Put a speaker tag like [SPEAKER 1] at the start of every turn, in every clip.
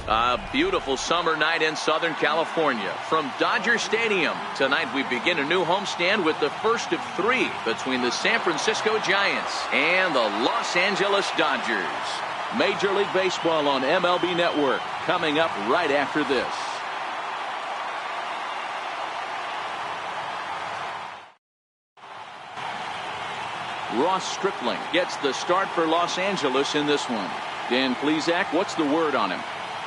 [SPEAKER 1] A beautiful summer night in Southern California. From Dodger Stadium, tonight we begin a new homestand with the first of 3 between the San Francisco Giants and the Los Angeles Dodgers. Major League Baseball on MLB Network coming up right after this. Ross Stripling gets the start for Los Angeles in this one. Dan Plesac, what's the word on him?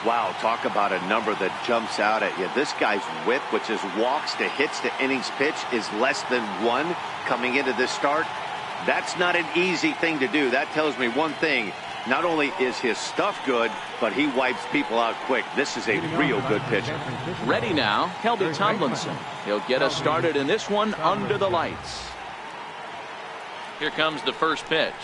[SPEAKER 2] Wow, talk about a number that jumps out at you. This guy's whip, which is walks to hits to innings pitch, is less than 1 coming into this start. That's not an easy thing to do. That tells me one thing. Not only is his stuff good, but he wipes people out quick. This is a real good pitcher.
[SPEAKER 1] Ready now, Kelby Tomlinson. He'll get us started in this one under the lights. Here comes the first pitch.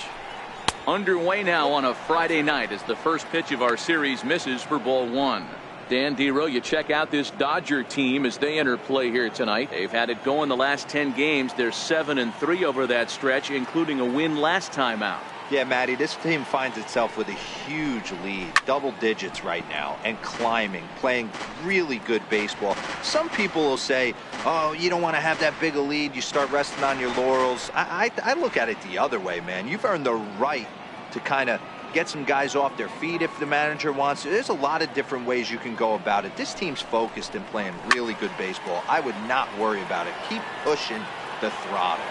[SPEAKER 1] Underway now on a Friday night as the first pitch of our series misses for ball 1. Dan Dero, you check out this Dodger team as they enter play here tonight. They've had it going the last 10 games. They're 7-3 over that stretch, including a win last time out.
[SPEAKER 3] Yeah, Matty, this team finds itself with a huge lead, double digits right now, and climbing, playing really good baseball. Some people will say, oh, you don't want to have that big a lead, you start resting on your laurels. I look at it the other way, man. You've earned the right to kind of get some guys off their feet if the manager wants to. There's a lot of different ways you can go about it. This team's focused and playing really good baseball. I would not worry about it. Keep pushing the throttle.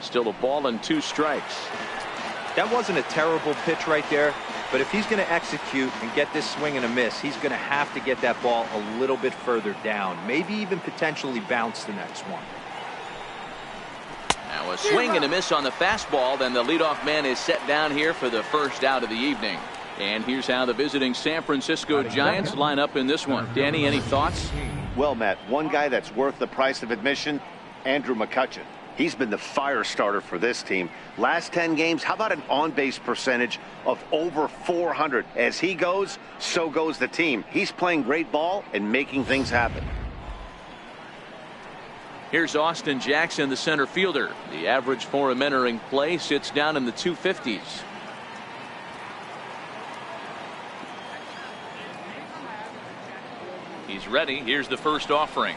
[SPEAKER 1] Still a ball and 2 strikes.
[SPEAKER 3] That wasn't a terrible pitch right there, but if he's going to execute and get this swing and a miss, he's going to have to get that ball a little bit further down, maybe even potentially bounce the next one.
[SPEAKER 1] Now a swing and a miss on the fastball. Then the leadoff man is set down here for the first out of the evening. And here's how the visiting San Francisco Giants line up in this one. Danny, any thoughts?
[SPEAKER 2] Well, Matt, one guy that's worth the price of admission, Andrew McCutchen. He's been the fire starter for this team. Last 10 games, how about an on-base percentage of over 400? As he goes, so goes the team. He's playing great ball and making things happen.
[SPEAKER 1] Here's Austin Jackson, the center fielder. The average for him entering play sits down in the 250s. He's ready. Here's the first offering.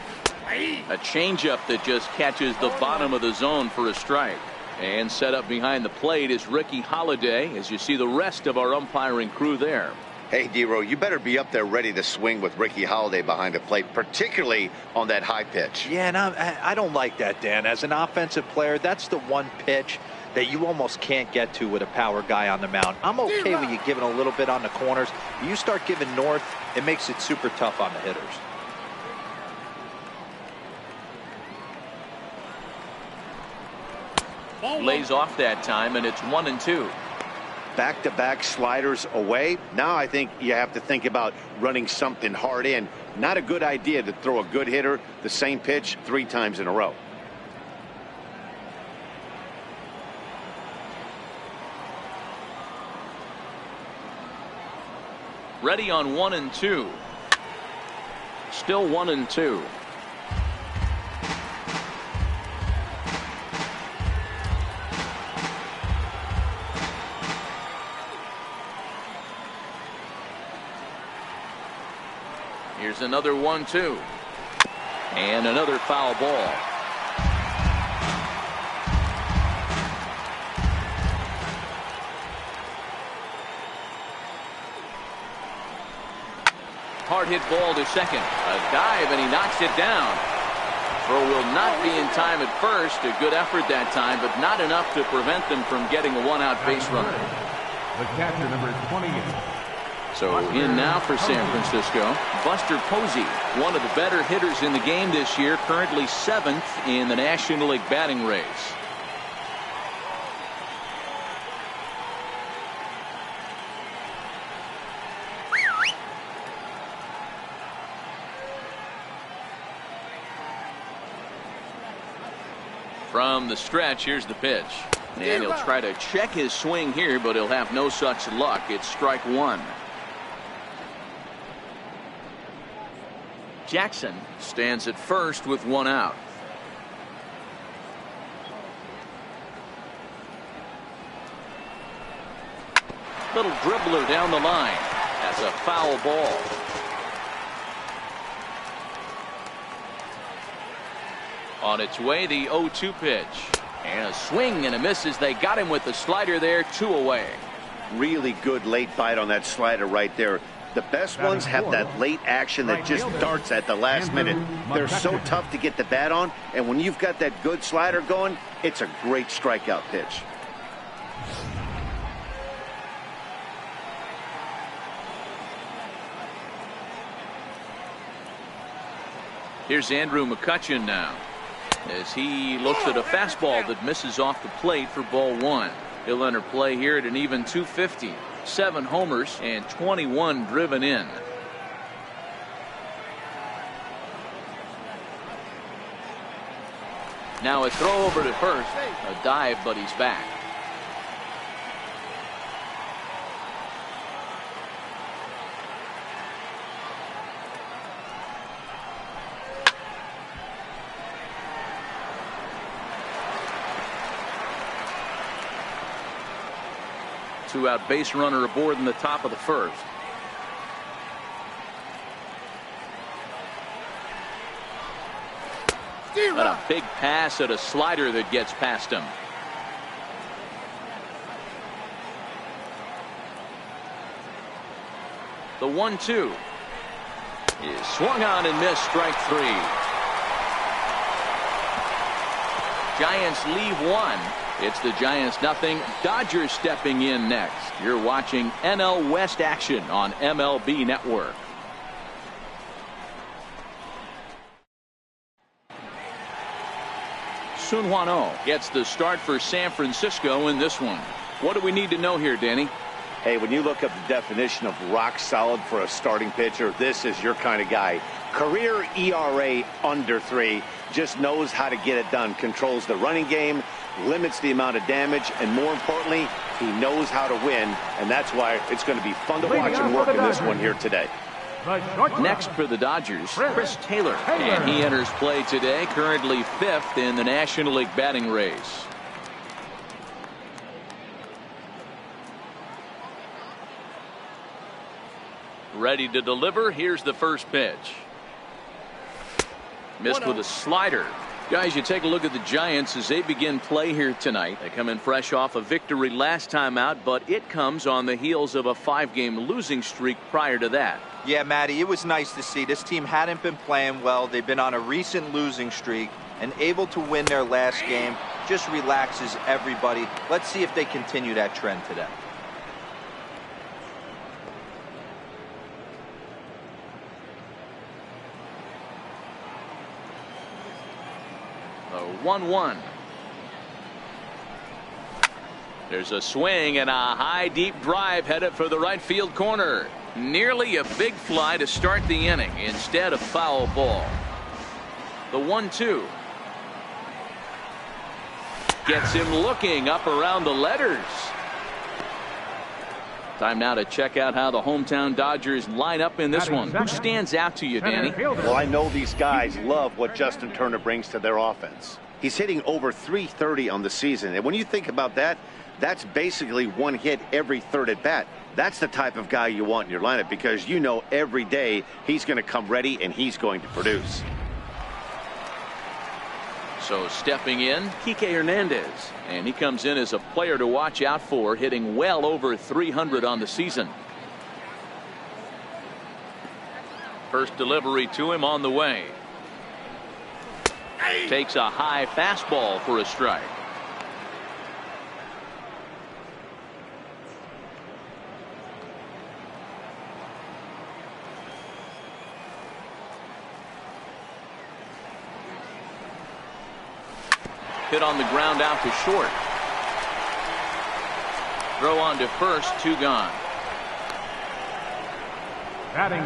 [SPEAKER 1] A changeup that just catches the bottom of the zone for a strike. And set up behind the plate is Ricky Holiday, as you see the rest of our umpiring crew there.
[SPEAKER 2] Hey, Dero, you better be up there ready to swing with Ricky Holiday behind the plate, particularly on that high pitch.
[SPEAKER 3] Yeah, and I don't like that, Dan. As an offensive player, that's the one pitch that you almost can't get to with a power guy on the mound. I'm okay with you giving a little bit on the corners. You start giving north, it makes it super tough on the hitters.
[SPEAKER 1] Lays off that time, and it's 1-2.
[SPEAKER 2] Back-to-back sliders away. Now I think you have to think about running something hard in. Not a good idea to throw a good hitter the same pitch 3 times in a row.
[SPEAKER 1] Ready on 1-2. Still 1-2. Here's another 1-2. And another foul ball. Hard hit ball to second. A dive, and he knocks it down. Throw will not be in time at first. A good effort that time, but not enough to prevent them from getting a one-out base runner.
[SPEAKER 4] The catcher, number 28.
[SPEAKER 1] So in now for San Francisco, Buster Posey, one of the better hitters in the game this year, currently 7th in the National League batting race. From the stretch, here's the pitch. And he'll try to check his swing here, but he'll have no such luck. It's strike 1. Jackson stands at first with one out. Little dribbler down the line. That's a foul ball. On its way, the 0-2 pitch. And a swing and a miss as they got him with the slider there, 2 away.
[SPEAKER 2] Really good late bite on that slider right there. The best ones have that late action that just darts at the last minute. They're so tough to get the bat on, and when you've got that good slider going, it's a great strikeout pitch.
[SPEAKER 1] Here's Andrew McCutchen now, as he looks at a fastball that misses off the plate for ball 1. He'll enter play here at an even 250. 7 homers and 21 driven in. Now a throw over to first. A dive, but he's back. Two-out base runner aboard in the top of the first. And a big pass at a slider that gets past him. The 1-2 is swung on and missed, strike 3. Giants leave 1. It's the Giants nothing. Dodgers stepping in next. You're watching NL West action on MLB Network. Sun Hwan-Oh gets the start for San Francisco in this one. What do we need to know here, Danny?
[SPEAKER 2] Hey, when you look up the definition of rock solid for a starting pitcher, this is your kind of guy. Career ERA under 3. Just knows how to get it done. Controls the running game, limits the amount of damage, and more importantly, he knows how to win, and that's why it's going to be fun to watch him work in this one here today.
[SPEAKER 1] Next for the Dodgers, Chris Taylor, and he enters play today, currently 5th in the National League batting race. Ready to deliver. Here's the first pitch. Missed with a slider. Guys, you take a look at the Giants as they begin play here tonight. They come in fresh off a victory last time out, but it comes on the heels of a 5-game losing streak prior to that.
[SPEAKER 3] Yeah, Matty, it was nice to see. This team hadn't been playing well. They've been on a recent losing streak and able to win their last game. Just relaxes everybody. Let's see if they continue that trend today.
[SPEAKER 1] The 1-1. There's a swing and a high deep drive headed for the right field corner. Nearly a big fly to start the inning instead of foul ball. The 1-2 gets him looking up around the letters. Time now to check out how the hometown Dodgers line up in this one. Who stands out to you, Danny?
[SPEAKER 2] Well, I know these guys love what Justin Turner brings to their offense. He's hitting over .330 on the season, and when you think about that, that's basically 1 hit every 3rd at bat. That's the type of guy you want in your lineup, because you know every day he's going to come ready and he's going to produce.
[SPEAKER 1] So stepping in, Kike Hernandez, and he comes in as a player to watch out for, hitting well over .300 on the season. First delivery to him on the way. Takes a high fastball for a strike. Hit on the ground out to short. Throw on to first, 2 gone.
[SPEAKER 4] Batting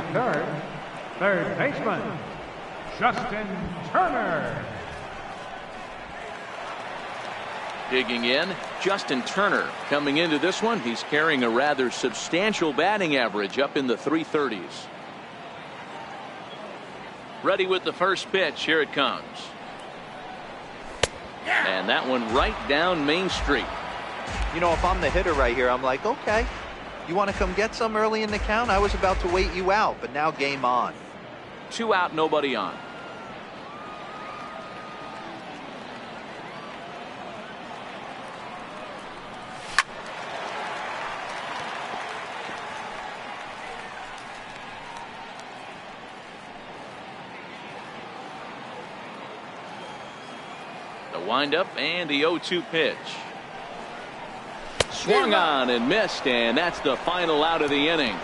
[SPEAKER 4] third baseman, Justin Turner.
[SPEAKER 1] Digging in, Justin Turner coming into this one. He's carrying a rather substantial batting average up in the 330s. Ready with the first pitch. Here it comes. And that one right down Main Street.
[SPEAKER 3] You know, if I'm the hitter right here, I'm like, okay, you want to come get some early in the count? I was about to wait you out, but now game on.
[SPEAKER 1] 2 out, nobody on. The windup and the 0-2 pitch. Swung on and missed, and that's the final out of the inning.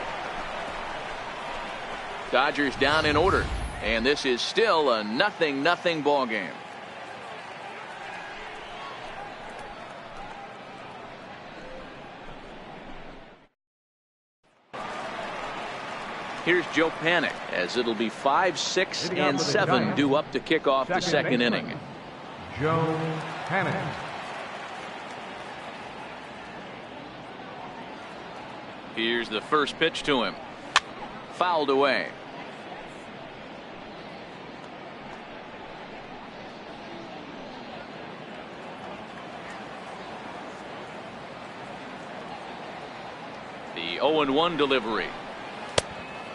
[SPEAKER 1] Dodgers down in order, and this is still a 0-0 ball game. Here's Joe Panik, as it'll be 5, 6, and 7 due up to kick off the second inning.
[SPEAKER 4] Joe Panik.
[SPEAKER 1] Here's the first pitch to him. Fouled away. The 0-1 delivery.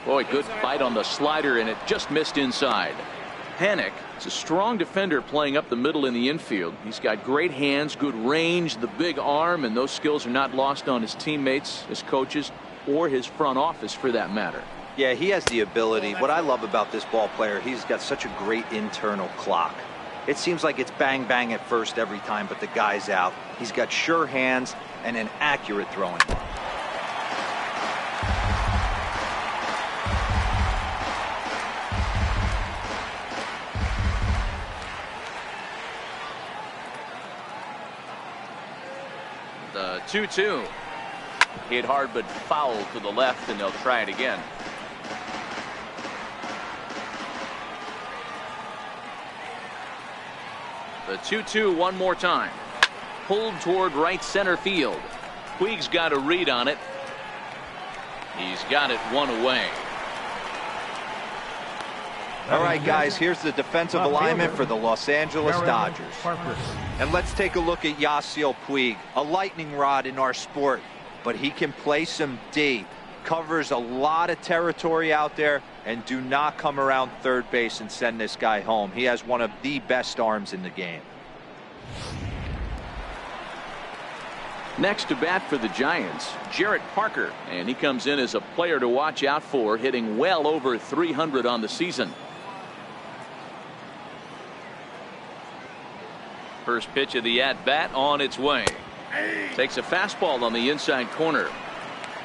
[SPEAKER 1] Boy, good bite on the slider, and it just missed inside. Panik is a strong defender playing up the middle in the infield. He's got great hands, good range, the big arm, and those skills are not lost on his teammates, his coaches, or his front office for that matter.
[SPEAKER 3] Yeah, he has the ability. What I love about this ball player, he's got such a great internal clock. It seems like it's bang bang at first every time, but the guy's out. He's got sure hands and an accurate throwing arm.
[SPEAKER 1] The 2-2. Hit hard but foul to the left, and they'll try it again. The 2-2 one more time. Pulled toward right center field. Puig's got a read on it. He's got it one away.
[SPEAKER 3] All right, guys, here's the defensive alignment for the Los Angeles Dodgers. And let's take a look at Yasiel Puig, a lightning rod in our sport, but he can play some D, covers a lot of territory out there, and do not come around third base and send this guy home. He has one of the best arms in the game.
[SPEAKER 1] Next to bat for the Giants, Jarrett Parker, and he comes in as a player to watch out for, hitting well over 300 on the season. First pitch of the at-bat on its way. Takes a fastball on the inside corner.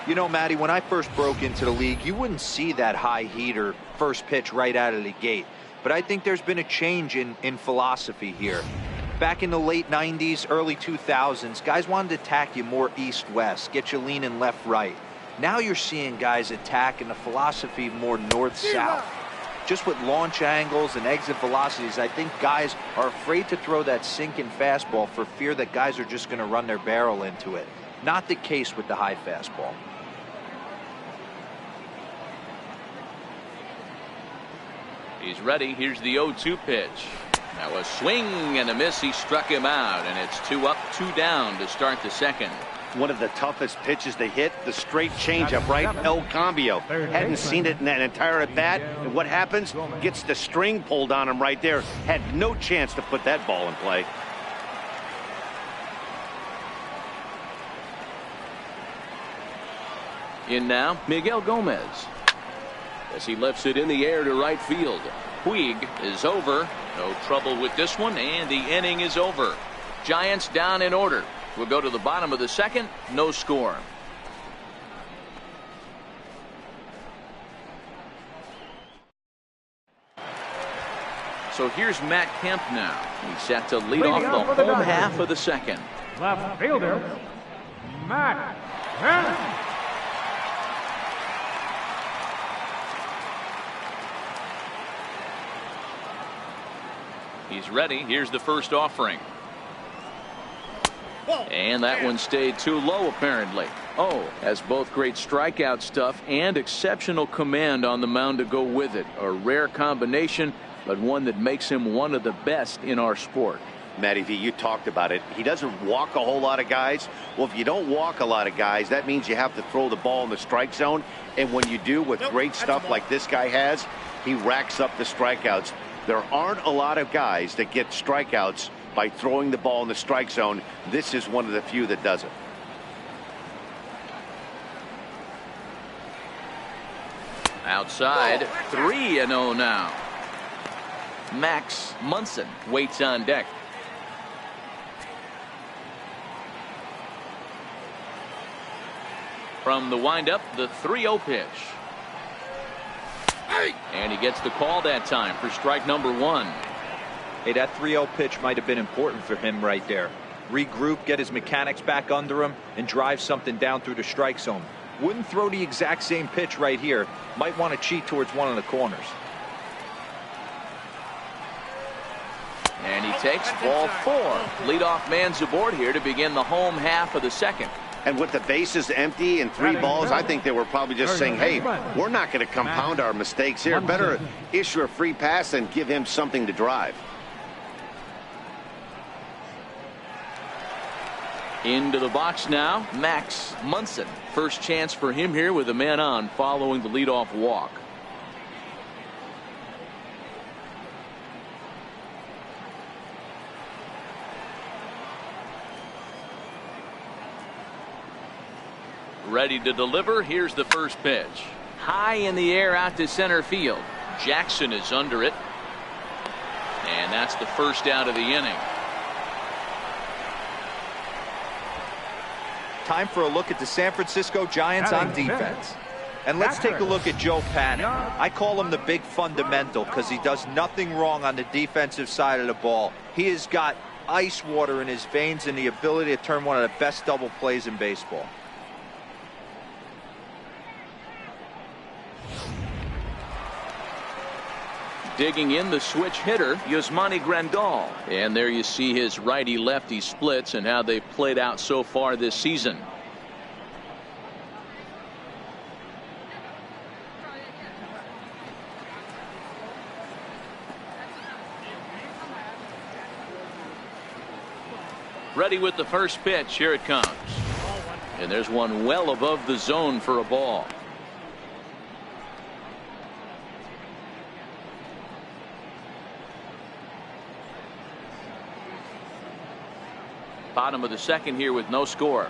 [SPEAKER 3] You know, Matty, when I first broke into the league, you wouldn't see that high heater first pitch right out of the gate. But I think there's been a change in philosophy here. Back in the late 90s, early 2000s, guys wanted to attack you more east-west, get you leaning left-right. Now you're seeing guys attack in the philosophy more north-south. Just with launch angles and exit velocities, I think guys are afraid to throw that sinking fastball for fear that guys are just going to run their barrel into it. Not the case with the high fastball.
[SPEAKER 1] He's ready. Here's the 0-2 pitch. Now a swing and a miss. He struck him out, and it's 2 up, 2 down to start the second.
[SPEAKER 2] One of the toughest pitches to hit, the straight changeup, right? El Cambio. Hadn't seen it in that entire at bat. And what happens? Gets the string pulled on him right there. Had no chance to put that ball in play.
[SPEAKER 1] In now, Miguel Gomez, as he lifts it in the air to right field. Puig is over. No trouble with this one, and the inning is over. Giants down in order. We'll go to the bottom of the second. No score. So here's Matt Kemp now. He's set to lead off the home half of the second.
[SPEAKER 4] Left fielder, Matt Kemp.
[SPEAKER 1] He's ready. Here's the first offering. And that one stayed too low, apparently. Oh, has both great strikeout stuff and exceptional command on the mound to go with it. A rare combination, but one that makes him one of the best in our sport.
[SPEAKER 2] Matty V, you talked about it. He doesn't walk a whole lot of guys. Well, if you don't walk a lot of guys, that means you have to throw the ball in the strike zone. And when you do, with great stuff like this guy has, he racks up the strikeouts. There aren't a lot of guys that get strikeouts by throwing the ball in the strike zone. This is one of the few that does it.
[SPEAKER 1] Outside, 3-0 now. Max Munson waits on deck. From the windup, the 3-0 pitch. And he gets the call that time for strike number 1.
[SPEAKER 3] Hey, that 3-0 pitch might have been important for him right there. Regroup, get his mechanics back under him, and drive something down through the strike zone. Wouldn't throw the exact same pitch right here. Might want to cheat towards one of the corners.
[SPEAKER 1] And he takes ball 4. Leadoff man's aboard here to begin the home half of the second.
[SPEAKER 2] And with the bases empty and 3 balls, I think they were probably just saying, hey, we're not going to compound our mistakes here. Better issue a free pass and give him something to drive.
[SPEAKER 1] Into the box now, Max Munson. First chance for him here with a man on following the leadoff walk. Ready to deliver. Here's the first pitch. High in the air out to center field. Jackson is under it. And that's the first out of the inning.
[SPEAKER 3] Time for a look at the San Francisco Giants on defense. And let's take a look at Joe Panik. I call him the big fundamental because he does nothing wrong on the defensive side of the ball. He has got ice water in his veins and the ability to turn one of the best double plays in baseball.
[SPEAKER 1] Digging in, the switch hitter, Yasmani Grandal. And there you see his righty-lefty splits and how they've played out so far this season. Ready with the first pitch. Here it comes. And there's one well above the zone for a ball. Bottom of the second here with no score.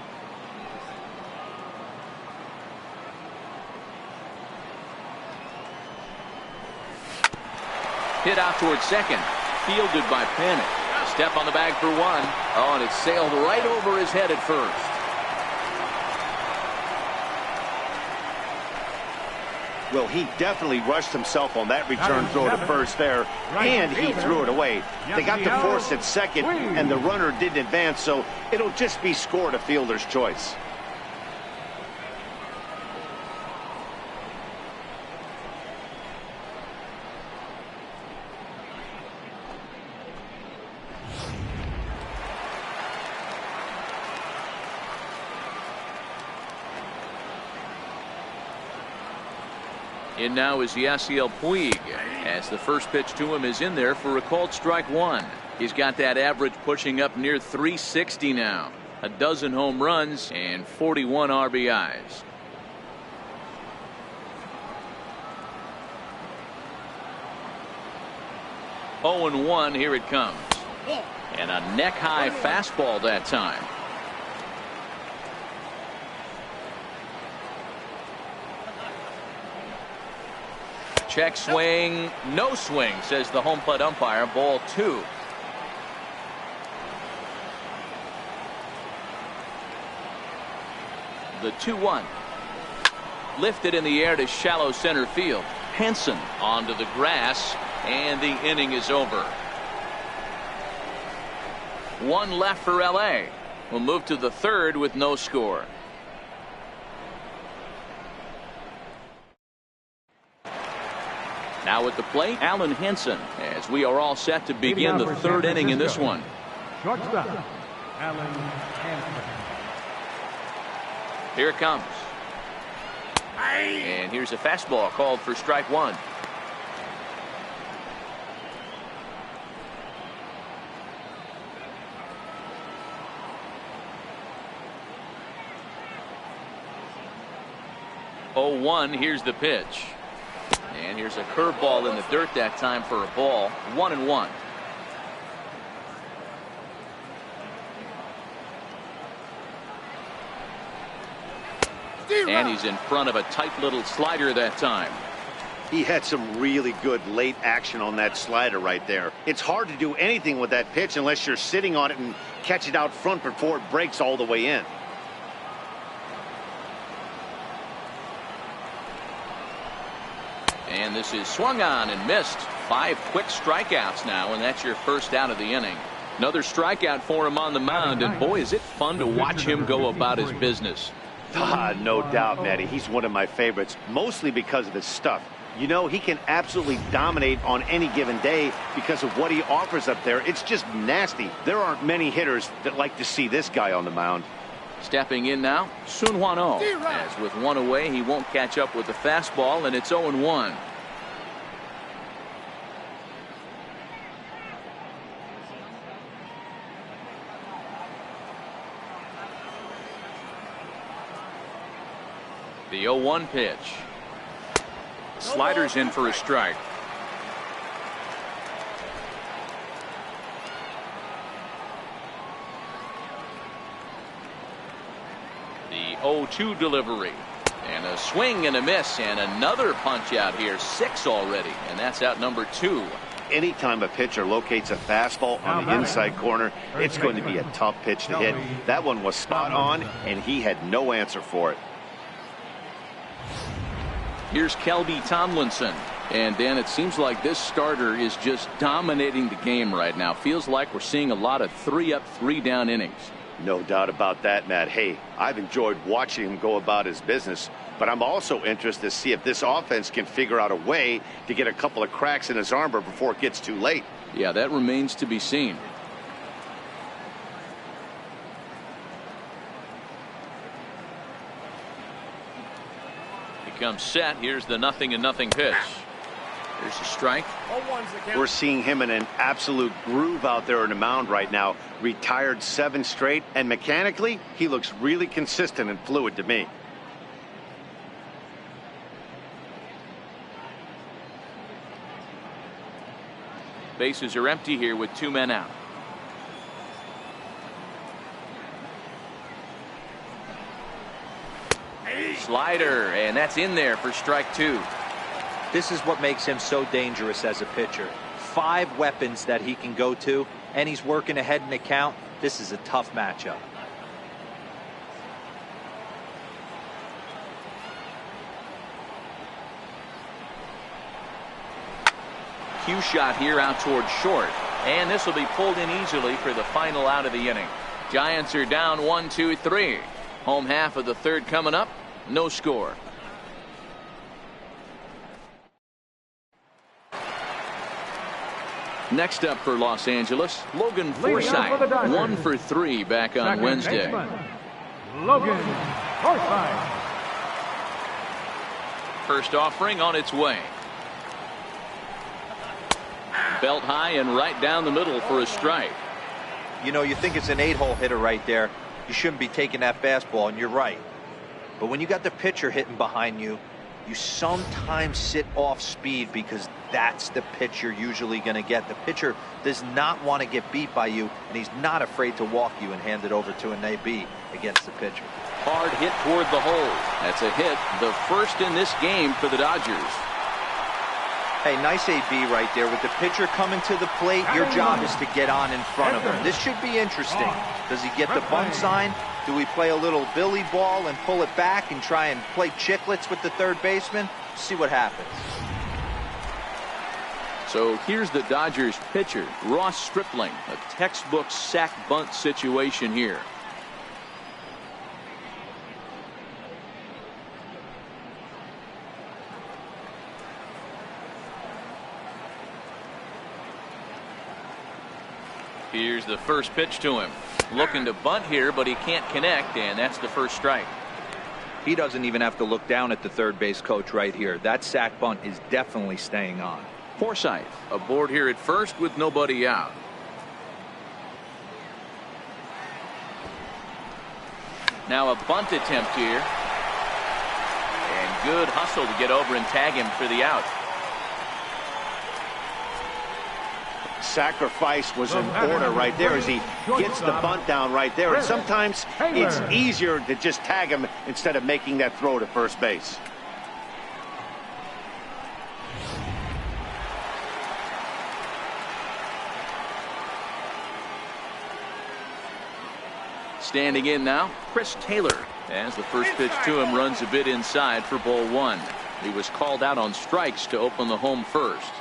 [SPEAKER 1] Hit out towards second. Fielded by Panik. Step on the bag for 1. Oh, and it sailed right over his head at first.
[SPEAKER 2] Well, he definitely rushed himself on that return throw to first there, and he threw it away. They got to force at second, and the runner didn't advance, so it'll just be scored a fielder's choice.
[SPEAKER 1] In now is Yasiel Puig, as the first pitch to him is in there for a called strike 1. He's got that average pushing up near 360 now. A dozen home runs and 41 RBIs. Oh and 1, here it comes. And a neck-high fastball that time. Check swing, no swing, says the home plate umpire. Ball 2. The 2-1. Lifted in the air to shallow center field. Henson onto the grass, and the inning is over. 1 left for LA. We'll move to the third with no score. Now at the plate, Alan Henson, as we are all set to begin the third inning in this one.
[SPEAKER 4] Shortstop, Alan Hansen.
[SPEAKER 1] Here it comes. And here's a fastball called for strike one. Oh, 1. Here's the pitch. And here's a curveball in the dirt that time for a ball. 1-1. And he's in front of a tight little slider that time.
[SPEAKER 2] He had some really good late action on that slider right there. It's hard to do anything with that pitch unless you're sitting on it and catch it out front before it breaks all the way in.
[SPEAKER 1] And this is swung on and missed. 5 quick strikeouts now, and that's your first out of the inning. Another strikeout for him on the mound, and boy, is it fun to watch him go about his business.
[SPEAKER 2] No doubt, Matty. He's one of my favorites, mostly because of his stuff. You know, he can absolutely dominate on any given day because of what he offers up there. It's just nasty. There aren't many hitters that like to see this guy on the mound.
[SPEAKER 1] Stepping in now, Sun Hwan-oh. As with one away, he won't catch up with the fastball, and it's 0-1. The 0-1 pitch. Sliders in for a strike. The 0-2 delivery. And a swing and a miss, and another punch out here. 6 already, and that's out number 2.
[SPEAKER 2] Anytime a pitcher locates a fastball on the inside corner, it's going to be a tough pitch to hit. That one was spot on, and he had no answer for it.
[SPEAKER 1] Here's Kelby Tomlinson. And Dan, it seems like this starter is just dominating the game right now. Feels like we're seeing a lot of 3-up, 3-down innings.
[SPEAKER 2] No doubt about that, Matt. Hey, I've enjoyed watching him go about his business, but I'm also interested to see if this offense can figure out a way to get a couple of cracks in his armor before it gets too late.
[SPEAKER 1] Yeah, that remains to be seen. Comes set. Here's the 0-0 pitch. There's a strike.
[SPEAKER 2] We're seeing him in an absolute groove out there on the mound right now. Retired 7 straight, and mechanically he looks really consistent and fluid to me.
[SPEAKER 1] Bases are empty here with 2 men out. Slider, and that's in there for strike 2.
[SPEAKER 3] This is what makes him so dangerous as a pitcher. 5 weapons that he can go to, and he's working ahead in the count. This is a tough matchup.
[SPEAKER 1] Cue shot here out toward short, and this will be pulled in easily for the final out of the inning. Giants are down 1-2-3. Home half of the third coming up. No score. Next up for Los Angeles, Logan Forsythe. 1 for 3 back on Wednesday.
[SPEAKER 4] Logan Forsythe.
[SPEAKER 1] First offering on its way. Belt high and right down the middle for a strike.
[SPEAKER 3] You know, you think it's an 8-hole hitter right there. You shouldn't be taking that fastball, and you're right. But when you got the pitcher hitting behind you, you sometimes sit off speed because that's the pitch you're usually going to get. The pitcher does not want to get beat by you, and he's not afraid to walk you and hand it over to an AB against the pitcher.
[SPEAKER 1] Hard hit toward the hole. That's a hit, the first in this game for the Dodgers.
[SPEAKER 3] Hey, nice AB right there. With the pitcher coming to the plate, your job is to get on in front of him. This should be interesting. Does he get the bunt sign? Do we play a little Billy ball and pull it back and try and play chicklets with the third baseman? See what happens.
[SPEAKER 1] So here's the Dodgers pitcher, Ross Stripling. A textbook sack bunt situation here. Here's the first pitch to him. Looking to bunt here, but he can't connect, and that's the first strike.
[SPEAKER 3] He doesn't even have to look down at the third base coach right here. That sac bunt is definitely staying on.
[SPEAKER 1] Forsythe aboard here at first with nobody out. Now a bunt attempt here. And good hustle to get over and tag him for the out.
[SPEAKER 2] Sacrifice was in order right there as he gets the bunt down right there. And sometimes it's easier to just tag him instead of making that throw to first base.
[SPEAKER 1] Standing in now, Chris Taylor, as the first pitch to him runs a bit inside for ball one. He was called out on strikes to open the home first.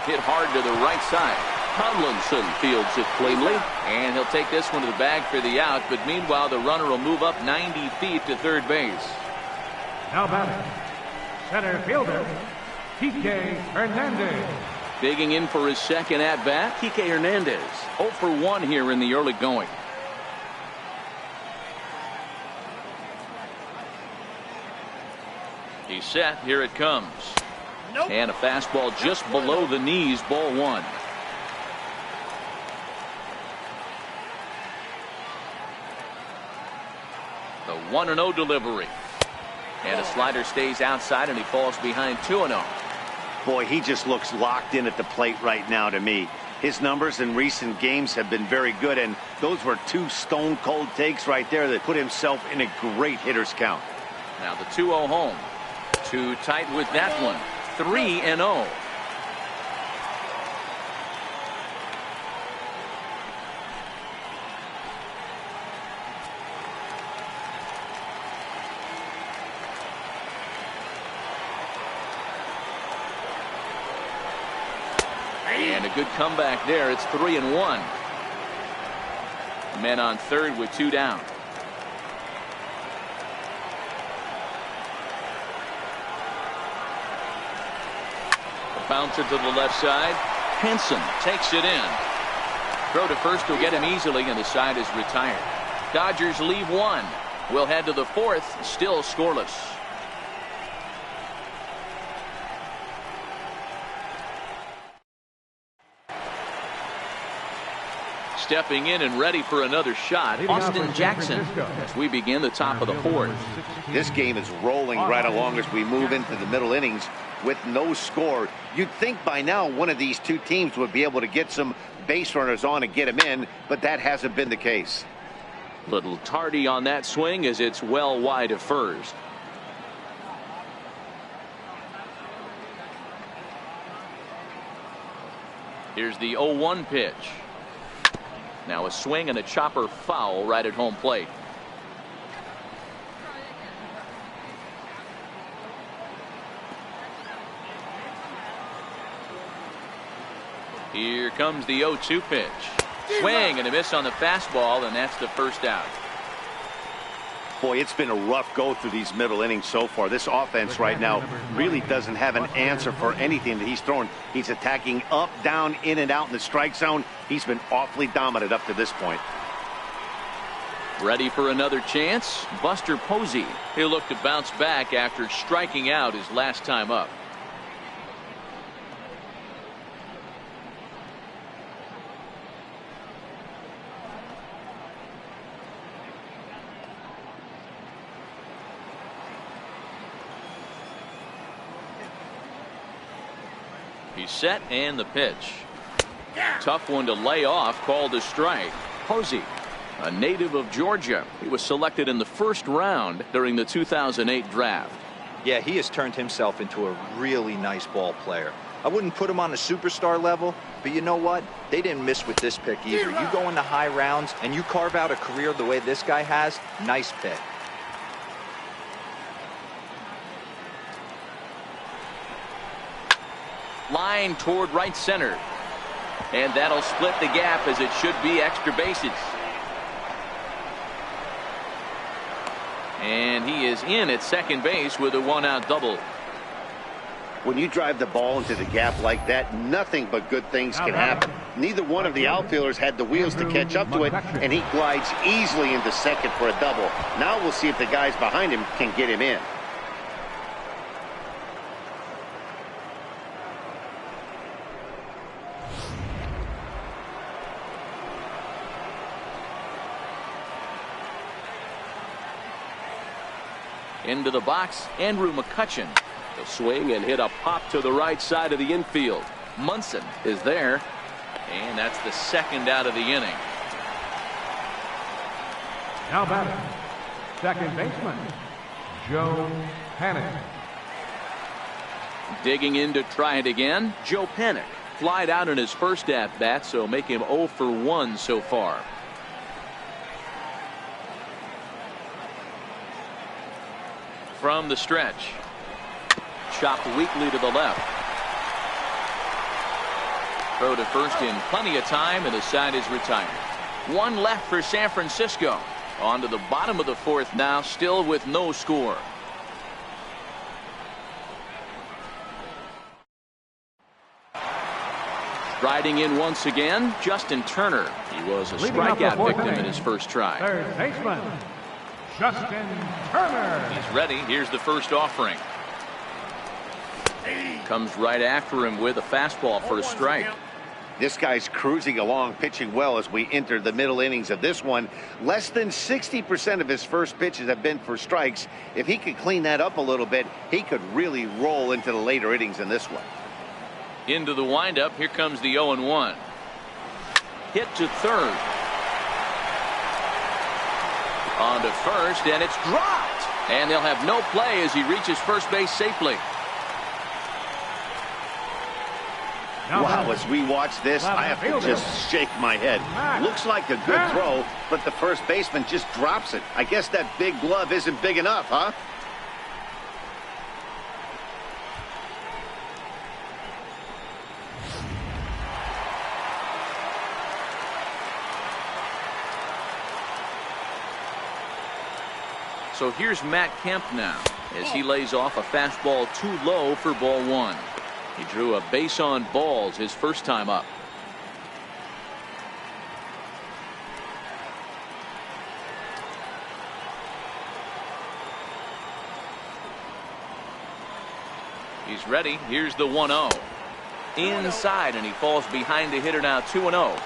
[SPEAKER 1] Hit hard to the right side. Tomlinson fields it cleanly, and he'll take this one to the bag for the out, but meanwhile the runner will move up 90 feet to third base.
[SPEAKER 4] Now batting, center fielder, Kike Hernandez.
[SPEAKER 1] Digging in for his second at bat, Kike Hernandez. 0 for 1 here in the early going. He's set. Here it comes. Nope. And a fastball just below the knees, ball one. The 1-0 delivery. And a slider stays outside and he falls behind 2-0.
[SPEAKER 2] Boy, he just looks locked in at the plate right now to me. His numbers in recent games have been very good, and those were two stone cold takes right there that put himself in a great hitter's count.
[SPEAKER 1] Now the 2-0 home. Too tight with that one. 3-0. And a good comeback there. It's 3-1. Men on third with 2 down. Bouncer to the left side. Henson takes it in. Throw to first will get him easily, and the side is retired. Dodgers leave 1. We'll head to the 4th, still scoreless. Stepping in and ready for another shot, Austin Jackson, as we begin the top of the 4th.
[SPEAKER 2] This game is rolling right along as we move into the middle innings with no score. You'd think by now one of these two teams would be able to get some base runners on and get them in, but that hasn't been the case.
[SPEAKER 1] Little tardy on that swing as it's well wide of first. Here's the 0-1 pitch. Now a swing and a chopper foul right at home plate. Here comes the 0-2 pitch. Swing and a miss on the fastball, and that's the first out.
[SPEAKER 2] Boy, it's been a rough go through these middle innings so far. This offense right now really doesn't have an answer for anything that he's throwing. He's attacking up, down, in and out in the strike zone. He's been awfully dominant up to this point.
[SPEAKER 1] Ready for another chance? Buster Posey. He'll look to bounce back after striking out his last time up. He's set, and the pitch. Tough one to lay off, called a strike. Posey, a native of Georgia. He was selected in the first round during the 2008 draft.
[SPEAKER 3] Yeah, he has turned himself into a really nice ball player. I wouldn't put him on a superstar level, but you know what? They didn't miss with this pick either. You go into high rounds and you carve out a career the way this guy has, nice pick.
[SPEAKER 1] Line toward right center. And that'll split the gap as it should be extra bases. And he is in at second base with a 1-out double.
[SPEAKER 2] When you drive the ball into the gap like that, nothing but good things can happen. Neither one of the outfielders had the wheels to catch up to it, and he glides easily into second for a double. Now we'll see if the guys behind him can get him in.
[SPEAKER 1] Into the box, Andrew McCutchen. He'll swing and hit a pop to the right side of the infield. Munson is there, and that's the second out of the inning.
[SPEAKER 4] Now batting, second baseman, Joe Panic.
[SPEAKER 1] Digging in to try it again, Joe Panic. Flied out in his first at-bat, so make him 0 for 1 so far. From the stretch. Chopped weakly to the left. Throw to first in plenty of time, and the side is retired. One left for San Francisco. On to the bottom of the fourth now, still with no score. Riding in once again, Justin Turner. He was a strikeout victim in his first try.
[SPEAKER 4] Third baseman, Justin Turner.
[SPEAKER 1] He's ready. Here's the first offering. Comes right after him with a fastball for a strike.
[SPEAKER 2] This guy's cruising along, pitching well as we enter the middle innings of this one. Less than 60% of his first pitches have been for strikes. If he could clean that up a little bit, he could really roll into the later innings in this one.
[SPEAKER 1] Into the windup. Here comes the 0-1. Hit to third. On to first, and it's dropped. And they'll have no play as he reaches first base safely.
[SPEAKER 2] Wow, as we watch this, I have to just shake my head. Looks like a good throw, but the first baseman just drops it. I guess that big glove isn't big enough, huh?
[SPEAKER 1] So here's Matt Kemp now as he lays off a fastball too low for ball one. He drew a base on balls his first time up. He's ready. Here's the 1-0. Inside, and he falls behind the hitter now 2-0.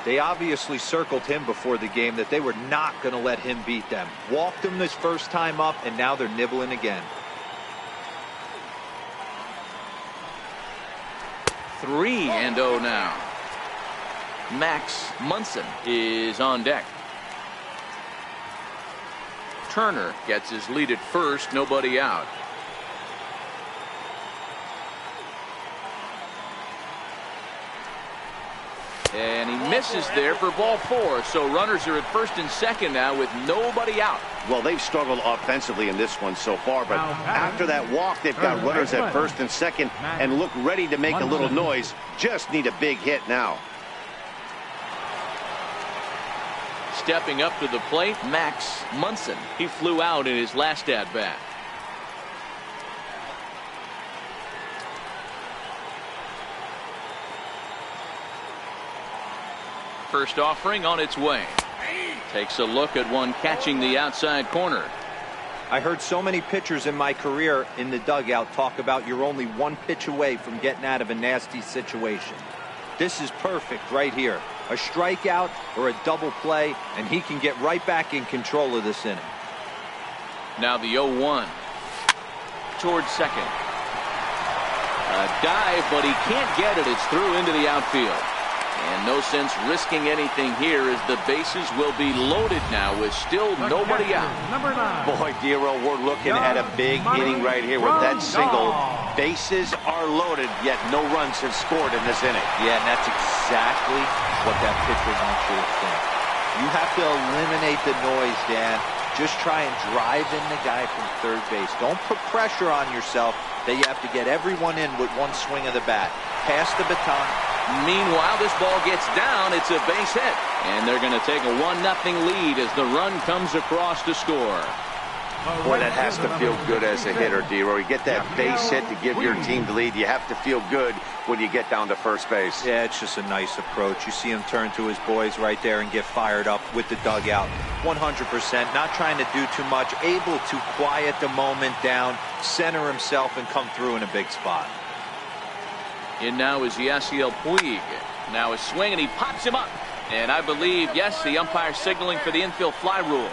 [SPEAKER 3] They obviously circled him before the game that they were not going to let him beat them. Walked him this first time up, and now they're nibbling again.
[SPEAKER 1] 3-0 now. Max Munson is on deck. Turner gets his lead at first, nobody out. And he misses there for ball four, so runners are at first and second now with nobody out.
[SPEAKER 2] Well, they've struggled offensively in this one so far, but after that walk, they've got runners at first and second and look ready to make a little noise. Just need a big hit now.
[SPEAKER 1] Stepping up to the plate, Max Munson. He flew out in his last at-bat. First offering on its way. Takes a look at one catching the outside corner.
[SPEAKER 3] I heard so many pitchers in my career in the dugout talk about you're only one pitch away from getting out of a nasty situation. This is perfect right here. A strikeout or a double play, and he can get right back in control of this inning.
[SPEAKER 1] Now the 0-1 towards second. A dive, but he can't get it. It's through into the outfield. And no sense risking anything here as the bases will be loaded now with still nobody out.
[SPEAKER 2] Boy, Dero, we're looking at a big inning right here with that single. Bases are loaded, yet no runs have scored in this inning.
[SPEAKER 3] Yeah, and that's exactly what that pitcher wants you to think. You have to eliminate the noise, Dan. Just try and drive in the guy from third base. Don't put pressure on yourself that you have to get everyone in with one swing of the bat. Pass the baton.
[SPEAKER 1] Meanwhile, this ball gets down. It's a base hit. And they're going to take a 1-0 lead as the run comes across to score.
[SPEAKER 2] Boy, that has to feel good as a hitter, D-Roy. You get that base hit to give your team the lead. You have to feel good when you get down to first base.
[SPEAKER 3] Yeah, it's just a nice approach. You see him turn to his boys right there and get fired up with the dugout. 100%, not trying to do too much, able to quiet the moment down, center himself, and come through in a big spot.
[SPEAKER 1] In now is Yasiel Puig. Now a swing, and he pops him up. And I believe, yes, the umpire signaling for the infield fly rule.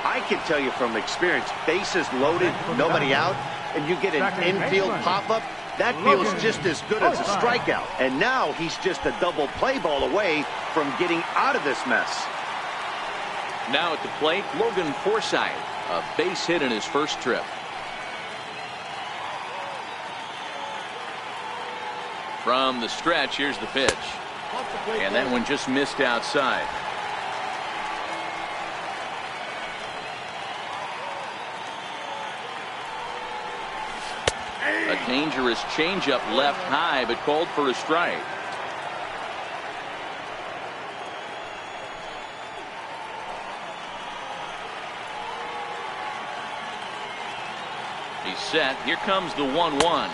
[SPEAKER 2] I can tell you from experience, bases loaded, nobody out, and you get an infield pop-up, that feels just as good as a strikeout. And now he's just a double play ball away from getting out of this mess.
[SPEAKER 1] Now at the plate, Logan Forsythe, a base hit in his first trip. From the stretch, here's the pitch. And that one just missed outside. A dangerous changeup left high, but called for a strike. He's set. Here comes the 1-1.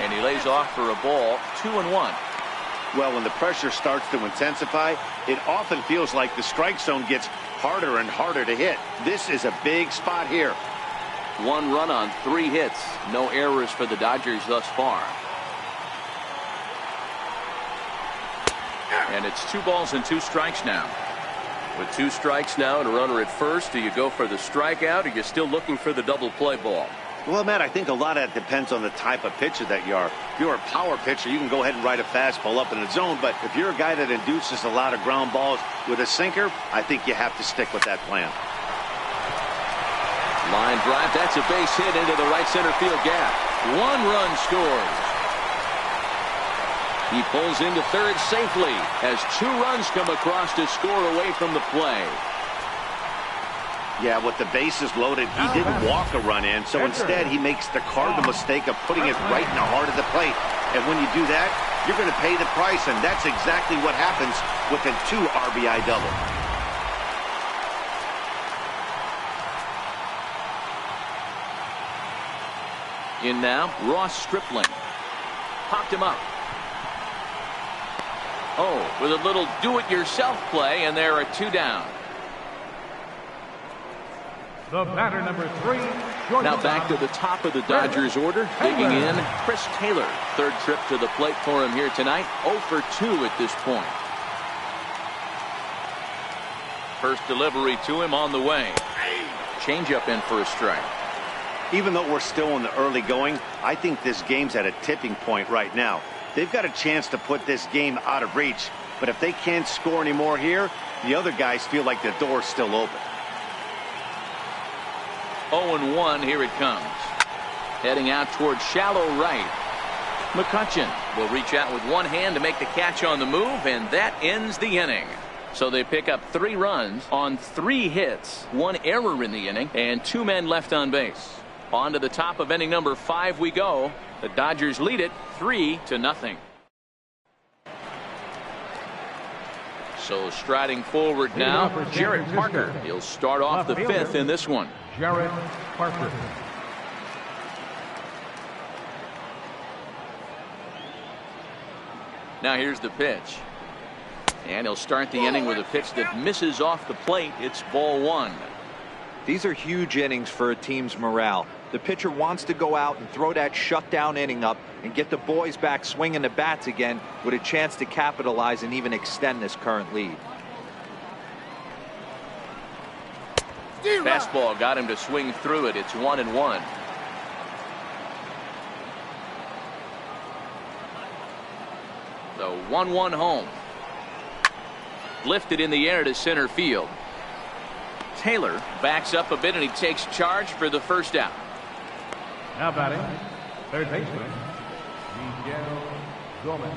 [SPEAKER 1] And he lays off for a ball. 2-1.
[SPEAKER 2] Well, when the pressure starts to intensify, it often feels like the strike zone gets harder and harder to hit. This is a big spot here.
[SPEAKER 1] 1 run on 3 hits. No errors for the Dodgers thus far. And it's 2 balls and 2 strikes now. With 2 strikes now and a runner at first, do you go for the strikeout, or are you still looking for the double play ball?
[SPEAKER 2] Well, Matt, I think a lot of that depends on the type of pitcher that you are. If you're a power pitcher, you can go ahead and ride a fastball up in the zone. But if you're a guy that induces a lot of ground balls with a sinker, I think you have to stick with that plan.
[SPEAKER 1] Line drive. That's a base hit into the right center field gap. 1 run scores. He pulls into third safely as 2 runs come across to score away from the play.
[SPEAKER 2] Yeah, with the bases loaded, he didn't walk a run in, so instead he makes the cardinal mistake of putting it right in the heart of the plate. And when you do that, you're going to pay the price, and that's exactly what happens with a 2 RBI double.
[SPEAKER 1] In now, Ross Stripling. Popped him up. Oh, with a little do-it-yourself play, and there are 2 down.
[SPEAKER 4] The batter, number 3.
[SPEAKER 1] Now back to the top of the Dodgers order. Digging in, Chris Taylor. 3rd trip to the plate for him here tonight. 0 for 2 at this point. First delivery to him on the way. Changeup in for a strike.
[SPEAKER 2] Even though we're still in the early going, I think this game's at a tipping point right now. They've got a chance to put this game out of reach, but if they can't score any more here, the other guys feel like the door's still open.
[SPEAKER 1] 0-1, here it comes. Heading out towards shallow right. McCutchen will reach out with 1 hand to make the catch on the move, and that ends the inning. So they pick up 3 runs on 3 hits, 1 error in the inning, and 2 men left on base. On to the top of inning number 5 we go. The Dodgers lead it 3-0. So striding forward now, Jarrett Parker. He'll start off the 5th in this one.
[SPEAKER 4] Jarrett Parker.
[SPEAKER 1] Now here's the pitch. And he'll start the inning with a pitch that misses off the plate. It's ball 1.
[SPEAKER 3] These are huge innings for a team's morale. The pitcher wants to go out and throw that shutdown inning up and get the boys back swinging the bats again with a chance to capitalize and even extend this current lead.
[SPEAKER 1] Fastball got him to swing through it. It's 1-1. The 1-1 home. Lifted in the air to center field. Taylor backs up a bit and he takes charge for the first out.
[SPEAKER 4] Now batting, 3rd baseman, Miguel Gomez.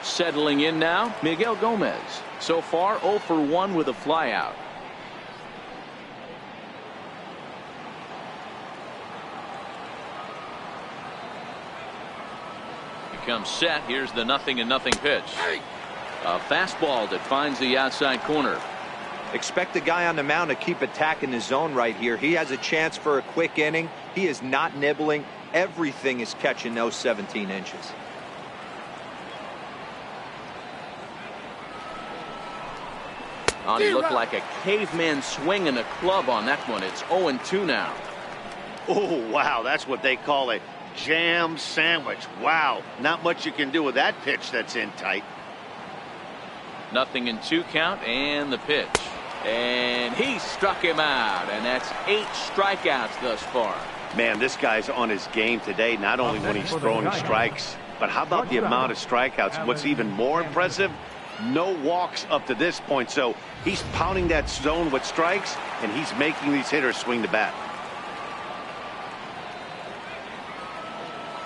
[SPEAKER 1] Settling in now, Miguel Gomez. So far 0 for 1 with a flyout. He comes set. Here's the 0-0 pitch. A fastball that finds the outside corner.
[SPEAKER 3] Expect the guy on the mound to keep attacking the zone right here. He has a chance for a quick inning. He is not nibbling. Everything is catching those 17 inches.
[SPEAKER 1] Oh, he looked like a caveman swinging a club on that one. It's 0-2 now.
[SPEAKER 2] Oh, wow. That's what they call a jam sandwich. Wow. Not much you can do with that pitch that's in tight.
[SPEAKER 1] 0-2 count, and the pitch. And he struck him out, and that's 8 strikeouts thus far.
[SPEAKER 2] Man, this guy's on his game today, not only when he's throwing strikes, but how about the amount of strikeouts? What's even more impressive, no walks up to this point. So he's pounding that zone with strikes, and he's making these hitters swing the bat.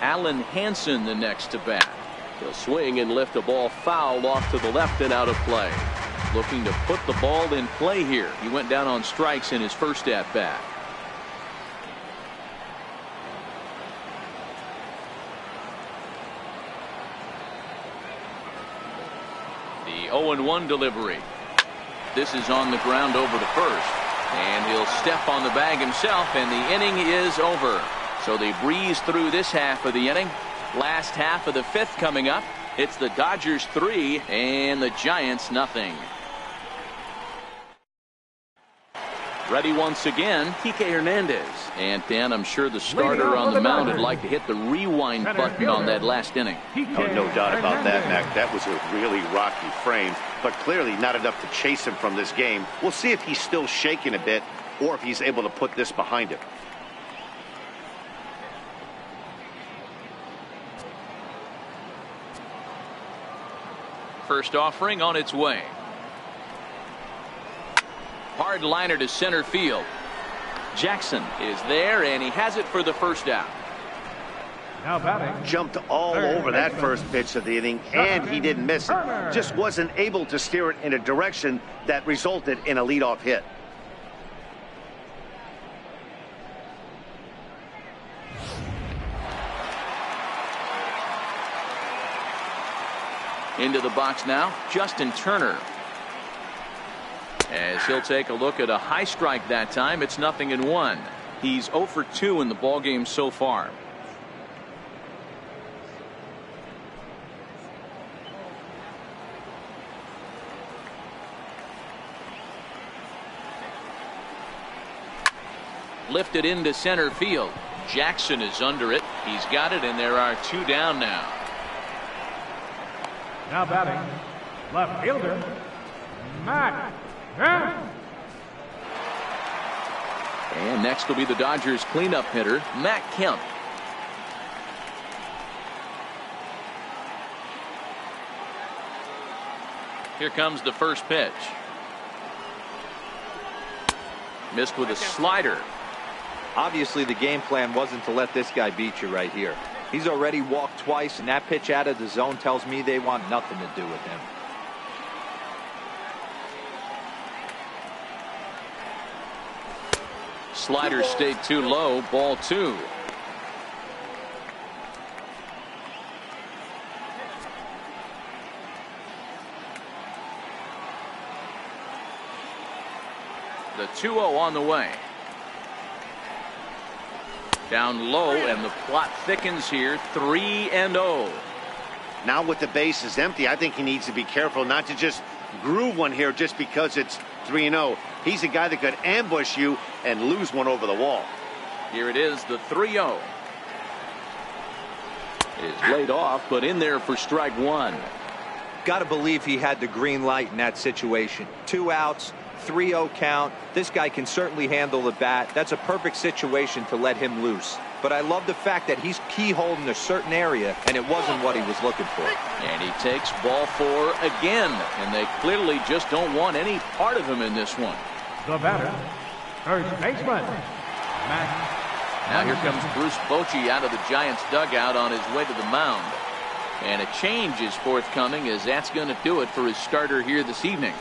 [SPEAKER 1] Alan Hansen the next to bat. He'll swing and lift a ball foul off to the left and out of play. Looking to put the ball in play here. He went down on strikes in his first at bat. The 0-1 delivery. This is on the ground over the first. And he'll step on the bag himself, and the inning is over. So they breeze through this half of the inning. Last half of the fifth coming up. It's the Dodgers 3 and the Giants nothing. Ready once again, Kike Hernandez. And Dan, I'm sure the starter on the mound would like to hit the rewind button on that last inning.
[SPEAKER 2] Oh, no doubt about that, Mac. That was a really rocky frame, but clearly not enough to chase him from this game. We'll see if he's still shaking a bit or if he's able to put this behind him.
[SPEAKER 1] First offering on its way. Hard liner to center field. Jackson is there, and he has it for the first out.
[SPEAKER 4] Now batting.
[SPEAKER 2] Jumped all over that first pitch of the inning, and he didn't miss it. Just wasn't able to steer it in a direction that resulted in a leadoff hit.
[SPEAKER 1] Into the box now, Justin Turner. As he'll take a look at a high strike that time, it's 0-1. He's 0 for 2 in the ballgame so far. Lifted into center field. Jackson is under it. He's got it, and there are 2 down now.
[SPEAKER 4] Now batting, left fielder, Matt Kemp.
[SPEAKER 1] And next will be the Dodgers cleanup hitter, Matt Kemp. Here comes the first pitch. Missed with a slider.
[SPEAKER 3] Obviously, the game plan wasn't to let this guy beat you right here. He's already walked twice, and that pitch out of the zone tells me they want nothing to do with him.
[SPEAKER 1] Slider stayed too low, ball 2. The 2-0 on the way. Down low, and the plot thickens here. 3-0.
[SPEAKER 2] Now with the bases empty, I think he needs to be careful not to just groove one here just because it's 3-0. He's a guy that could ambush you and lose one over the wall.
[SPEAKER 1] Here it is, the 3-0. It is laid off, but in there for strike 1.
[SPEAKER 3] Got to believe he had the green light in that situation. 2 outs, 3-0 count. This guy can certainly handle the bat. That's a perfect situation to let him loose. But I love the fact that he's keyholding a certain area, and it wasn't what he was looking for.
[SPEAKER 1] And he takes ball 4 again, and they clearly just don't want any part of him in this one.
[SPEAKER 4] The batter, first baseman, Matt.
[SPEAKER 1] Now here comes Bruce Bochy out of the Giants dugout on his way to the mound. And a change is forthcoming, as that's going to do it for his starter here this evening.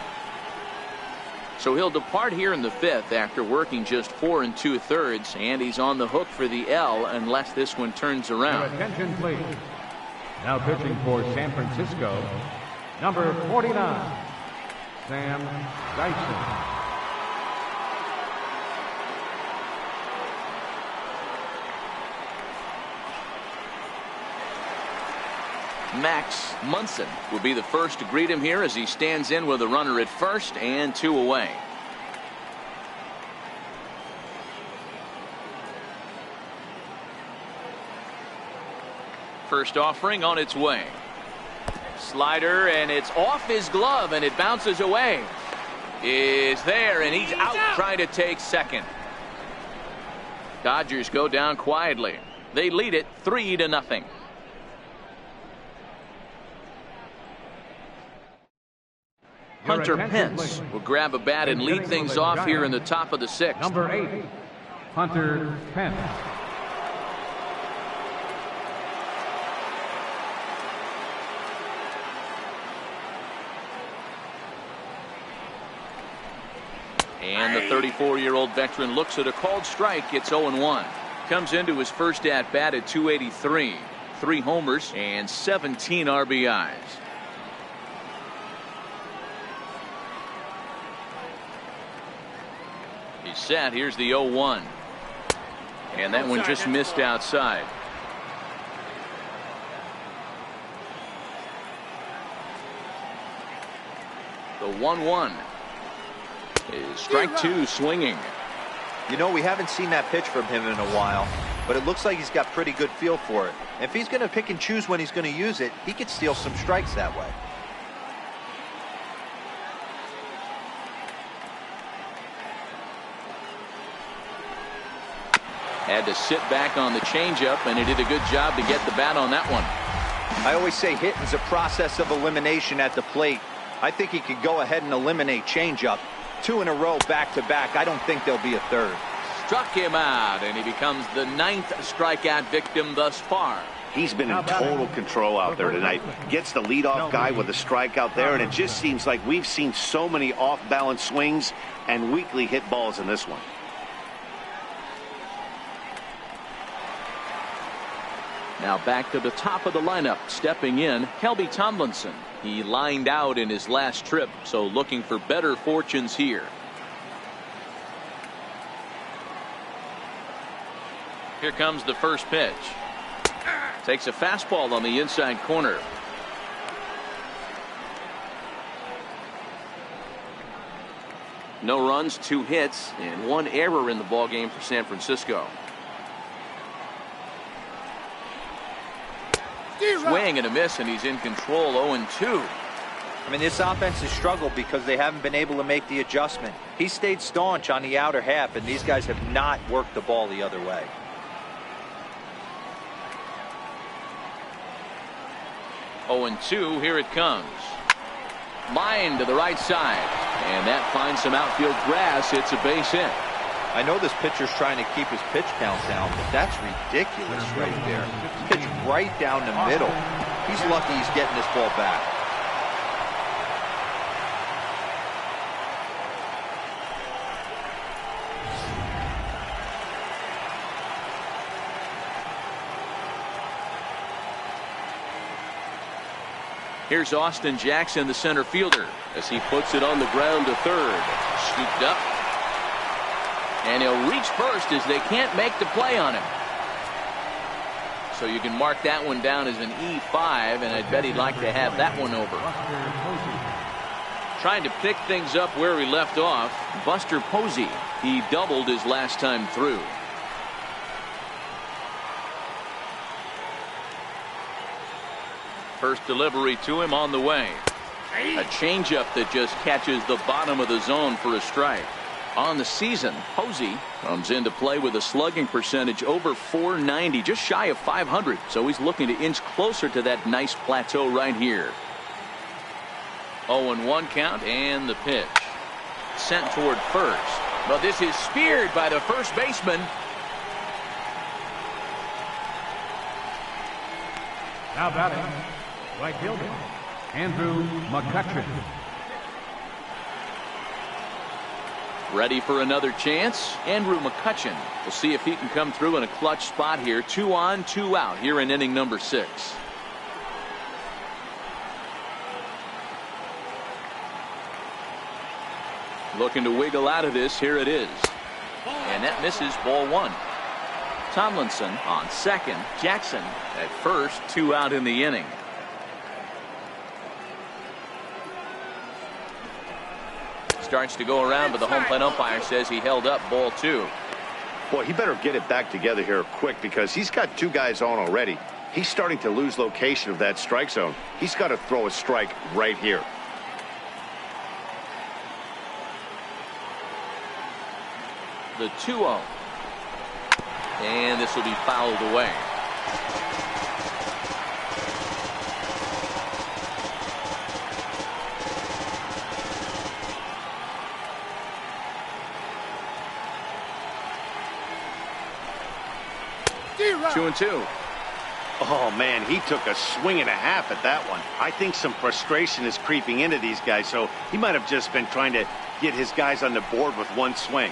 [SPEAKER 1] So he'll depart here in the 5th after working just 4 2/3, and he's on the hook for the L unless this one turns
[SPEAKER 4] Your
[SPEAKER 1] around.
[SPEAKER 4] attention, please. Now pitching for San Francisco, Number 49, Sam Dyson.
[SPEAKER 1] Max Munson will be the first to greet him here as he stands in with a runner at first and 2 away. First offering on its way. Slider, and it's off his glove, and it bounces away. Is there, and he's out trying to take second. Dodgers go down quietly. They lead it 3-0. Hunter Pence will grab a bat and lead things off here in the top of the 6th.
[SPEAKER 4] Number 8, Hunter Pence.
[SPEAKER 1] And the 34-year-old veteran looks at a called strike. It's 0-1. Comes into his first at-bat at 283. 3 homers and 17 RBIs. He's set. Here's the 0-1. And that one just missed outside. The 1-1 is strike 2 swinging.
[SPEAKER 3] You know, we haven't seen that pitch from him in a while, but it looks like he's got pretty good feel for it. If he's going to pick and choose when he's going to use it, he could steal some strikes that way.
[SPEAKER 1] Had to sit back on the changeup, and he did a good job to get the bat on that one.
[SPEAKER 3] I always say hitting's a process of elimination at the plate. I think he could go ahead and eliminate changeup. 2 in a row back-to-back. I don't think there'll be a third.
[SPEAKER 1] Struck him out, and he becomes the 9th strikeout victim thus far.
[SPEAKER 2] He's been in total control out there tonight. Gets the leadoff guy with a strikeout there, and it just seems like we've seen so many off-balance swings and weakly hit balls in this one.
[SPEAKER 1] Now back to the top of the lineup, stepping in, Kelby Tomlinson. He lined out in his last trip, so looking for better fortunes here. Here comes the first pitch. Takes a fastball on the inside corner. No runs, 2 hits, and 1 error in the ballgame for San Francisco. Swing and a miss, and he's in control. 0-2.
[SPEAKER 3] I mean, this offense has struggled because they haven't been able to make the adjustment. He stayed staunch on the outer half, and these guys have not worked the ball the other way.
[SPEAKER 1] 0-2. Here it comes. Line to the right side, and that finds some outfield grass. It's a base hit.
[SPEAKER 3] I know this pitcher's trying to keep his pitch count down, but that's ridiculous right there. Pitch right down the middle. He's lucky he's getting this ball back.
[SPEAKER 1] Here's Austin Jackson, the center fielder, as he puts it on the ground to third. Scooped up. And he'll reach first as they can't make the play on him. So you can mark that one down as an E5, and I'd bet he'd like to have that one over. Trying to pick things up where he left off, Buster Posey. He doubled his last time through. First delivery to him on the way. A changeup that just catches the bottom of the zone for a strike. On the season, Posey comes into play with a slugging percentage over .490, just shy of .500. So he's looking to inch closer to that nice plateau right here. 0-1 count, and the pitch. Sent toward first. But this is speared by the first baseman.
[SPEAKER 4] Now batting, right fielder, Andrew McCutchen.
[SPEAKER 1] Ready for another chance. Andrew McCutchen. We'll see if he can come through in a clutch spot here. 2 on, 2 out here in inning number 6. Looking to wiggle out of this. Here it is. And that misses, ball one. Tomlinson on second. Jackson at first. 2 out in the inning. Starts to go around, but the home plate umpire says he held up, ball 2.
[SPEAKER 2] Boy, he better get it back together here quick because he's got 2 guys on already. He's starting to lose location of that strike zone. He's got to throw a strike right here.
[SPEAKER 1] The 2-0. And this will be fouled away. Two and two.
[SPEAKER 2] Oh, man, he took a swing and a half at that one. I think some frustration is creeping into these guys, so he might have just been trying to get his guys on the board with one swing.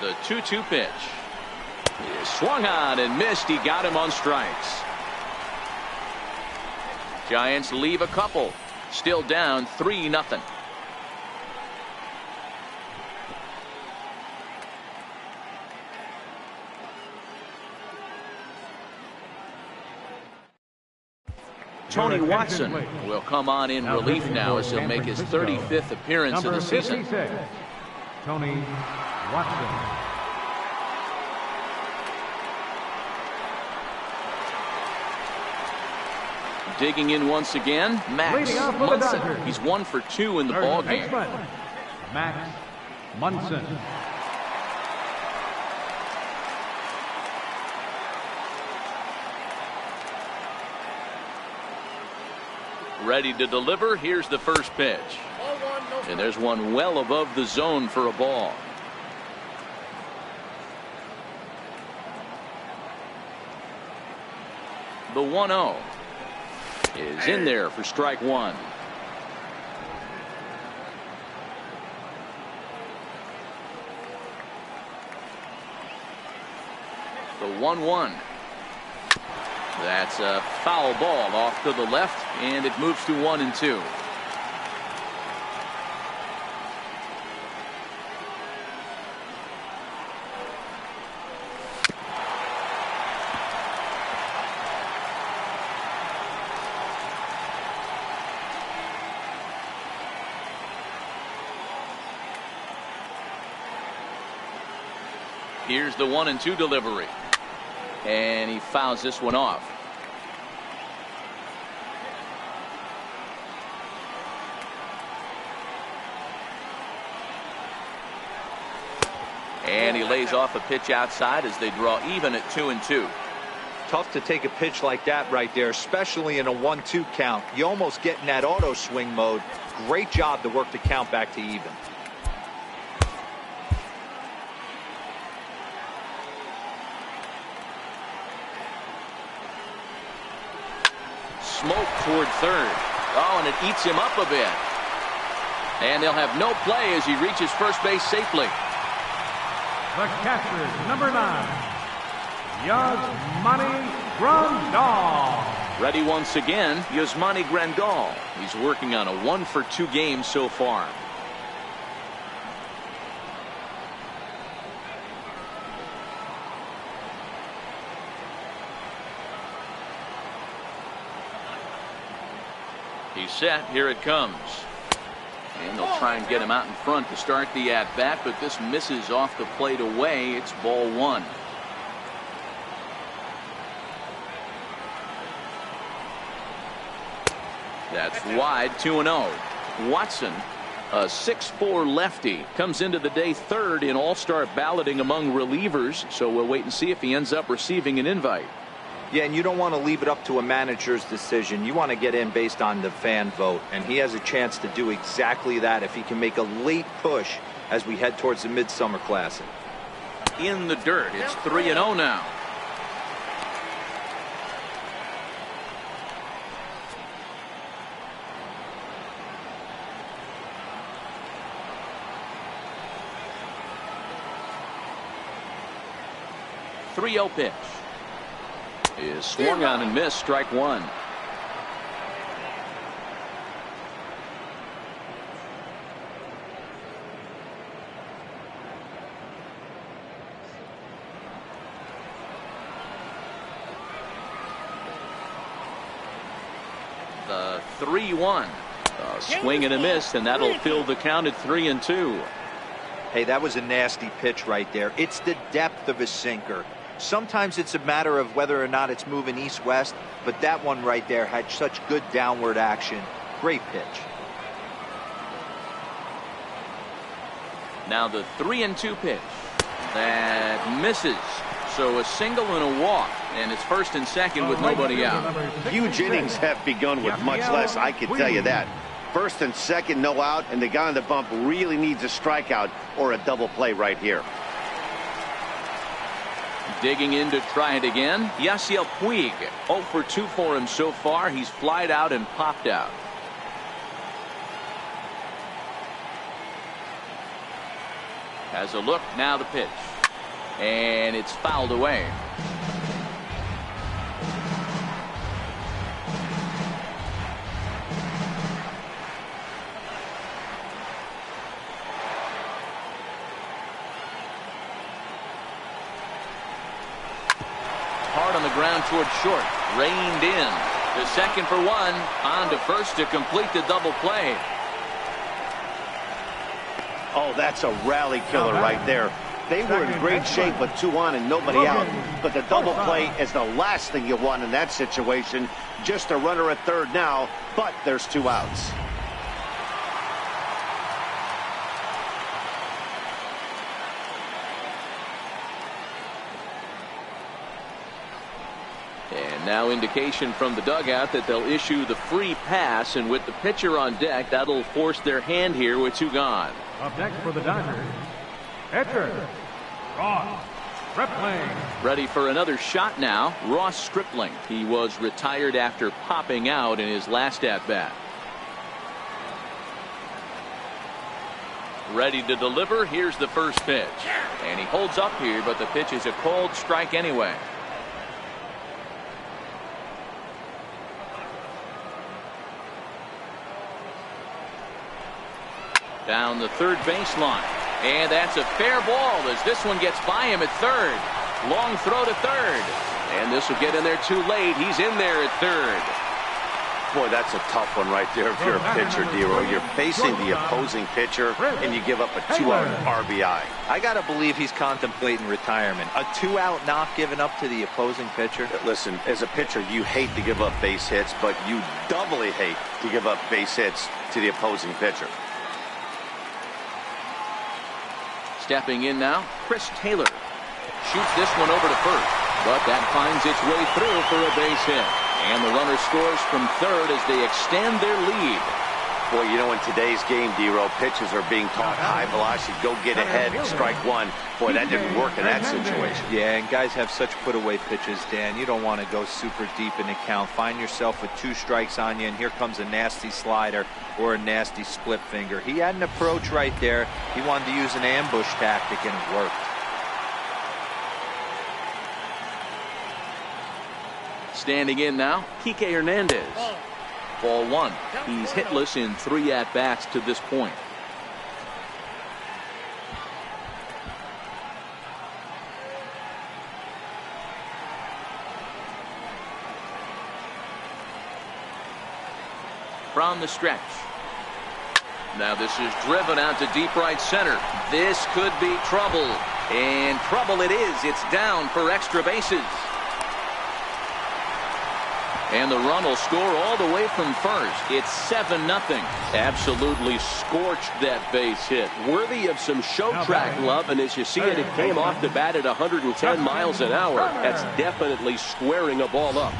[SPEAKER 1] The 2-2 pitch. He swung on and missed. He got him on strikes. Giants leave a couple. Still down 3-0. Tony Watson will come on in relief now as he'll make his 35th appearance of the season.
[SPEAKER 4] Tony Watson.
[SPEAKER 1] Digging in once again, Max Munson. He's 1 for 2 in the ball game.
[SPEAKER 4] Max Munson.
[SPEAKER 1] Ready to deliver. Here's the first pitch. And there's one well above the zone for a ball. The 1-0 is in there for strike one. The 1-1. That's a foul ball off to the left, and it moves to 1-2. Here's the 1-2 delivery. And he fouls this one off. And he lays off a pitch outside as they draw even at 2-2.
[SPEAKER 3] Tough to take a pitch like that right there, especially in a 1-2 count. You almost get in that auto swing mode. Great job to work the count back to even.
[SPEAKER 1] Smoke toward third. Oh, and it eats him up a bit. And they'll have no play as he reaches first base safely.
[SPEAKER 4] The catcher, number 9, Yasmani Grandal.
[SPEAKER 1] Ready once again, Yasmani Grandal. He's working on a 1 for 2 game so far. He's set. Here it comes. And they'll try and get him out in front to start the at-bat, but this misses off the plate away. It's ball 1. That's wide, 2-0. Watson, a 6'4" lefty, comes into the day third in all-star balloting among relievers, so we'll wait and see if he ends up receiving an invite.
[SPEAKER 3] Yeah, and you don't want to leave it up to a manager's decision. You want to get in based on the fan vote, and he has a chance to do exactly that if he can make a late push as we head towards the Midsummer Classic.
[SPEAKER 1] In the dirt, it's 3-0 now. The 3-0 pitch is swung on and missed, strike one. The 3-1. A swing and a miss, and that'll fill the count at 3-2.
[SPEAKER 3] Hey, that was a nasty pitch right there. It's the depth of his sinker. Sometimes it's a matter of whether or not it's moving east-west, but that one right there had such good downward action. Great pitch.
[SPEAKER 1] Now the 3-2 pitch. That misses. So a single and a walk, and it's first and second with nobody out.
[SPEAKER 2] Huge innings have begun with much less, I can tell you that. First and second, no out, and the guy on the bump really needs a strikeout or a double play right here.
[SPEAKER 1] Digging in to try it again. Yasiel Puig, 0 for 2 for him so far. He's flied out and popped out. Has a look, now the pitch. And it's fouled away. Hard on the ground towards short. Reined in. The second for one. On to first to complete the double play.
[SPEAKER 2] Oh, that's a rally killer right there. They were in great shape with 2 on and nobody out. But the double play is the last thing you want in that situation. Just a runner at third now, but there's 2 outs.
[SPEAKER 1] And now indication from the dugout that they'll issue the free pass, and with the pitcher on deck, that'll force their hand here with 2 gone.
[SPEAKER 4] Up next for the Dodgers, pitcher, Ross Stripling.
[SPEAKER 1] Ready for another shot now. Ross Stripling. He was retired after popping out in his last at-bat. Ready to deliver. Here's the first pitch. And he holds up here, but the pitch is a called strike anyway. Down the third baseline. And that's a fair ball as this one gets by him at third. Long throw to third. And this will get in there too late. He's in there at third.
[SPEAKER 2] Boy, that's a tough one right there if you're a pitcher, Dero. You're facing the opposing pitcher, and you give up a 2-out RBI.
[SPEAKER 3] I got to believe he's contemplating retirement. A 2-out knock given up to the opposing pitcher.
[SPEAKER 2] Listen, as a pitcher, you hate to give up base hits, but you doubly hate to give up base hits to the opposing pitcher.
[SPEAKER 1] Stepping in now, Chris Taylor. Shoots this one over to first, but that finds its way through for a base hit. And the runner scores from third as they extend their lead. Boy, you know, in today's game, Dero, pitchers are being taught high velocity, go get ahead, strike one. Boy, that didn't work in that situation.
[SPEAKER 3] Yeah, and guys have such put-away pitches, Dan. You don't want to go super deep in the count. Find yourself with 2 strikes on you, and here comes a nasty slider or a nasty split finger. He had an approach right there. He wanted to use an ambush tactic, and it worked. Standing in now, Kike Hernandez. Ball 1. He's hitless in 3 at-bats to this point. From the stretch. Now this is driven out to deep right center. This could be trouble. And trouble it is. It's down for extra bases. And the run will score all the way from first. It's 7-0. Absolutely scorched that base hit. Worthy of some show track love, and as you see it, it came off the bat at 110 miles an hour. That's definitely squaring a ball up.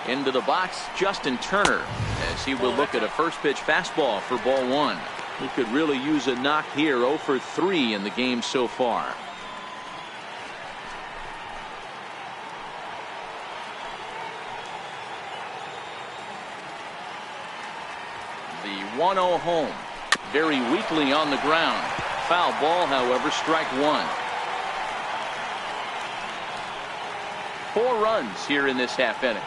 [SPEAKER 3] Into the box, Justin Turner, as he will look at a first pitch fastball for ball 1. He could really use a knock here. 0 for 3 in the game so far. The 1-0 home. Very weakly on the ground. Foul ball, however, strike 1. 4 runs here in this half inning.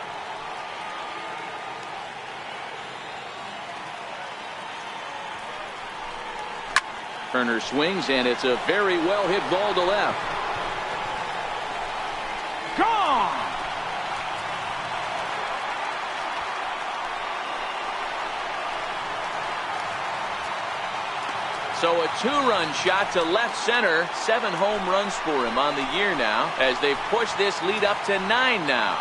[SPEAKER 3] Turner swings, and it's a very well hit ball to left.
[SPEAKER 1] So a 2-run shot to left center. 7 home runs for him on the year now as they've pushed this lead up to 9 now.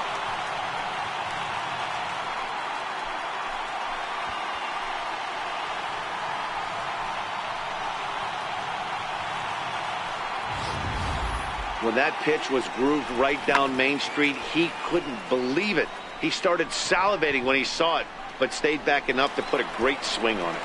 [SPEAKER 2] When that pitch was grooved right down Main Street, he couldn't believe it. He started salivating when he saw it, but stayed back enough to put a great swing on it.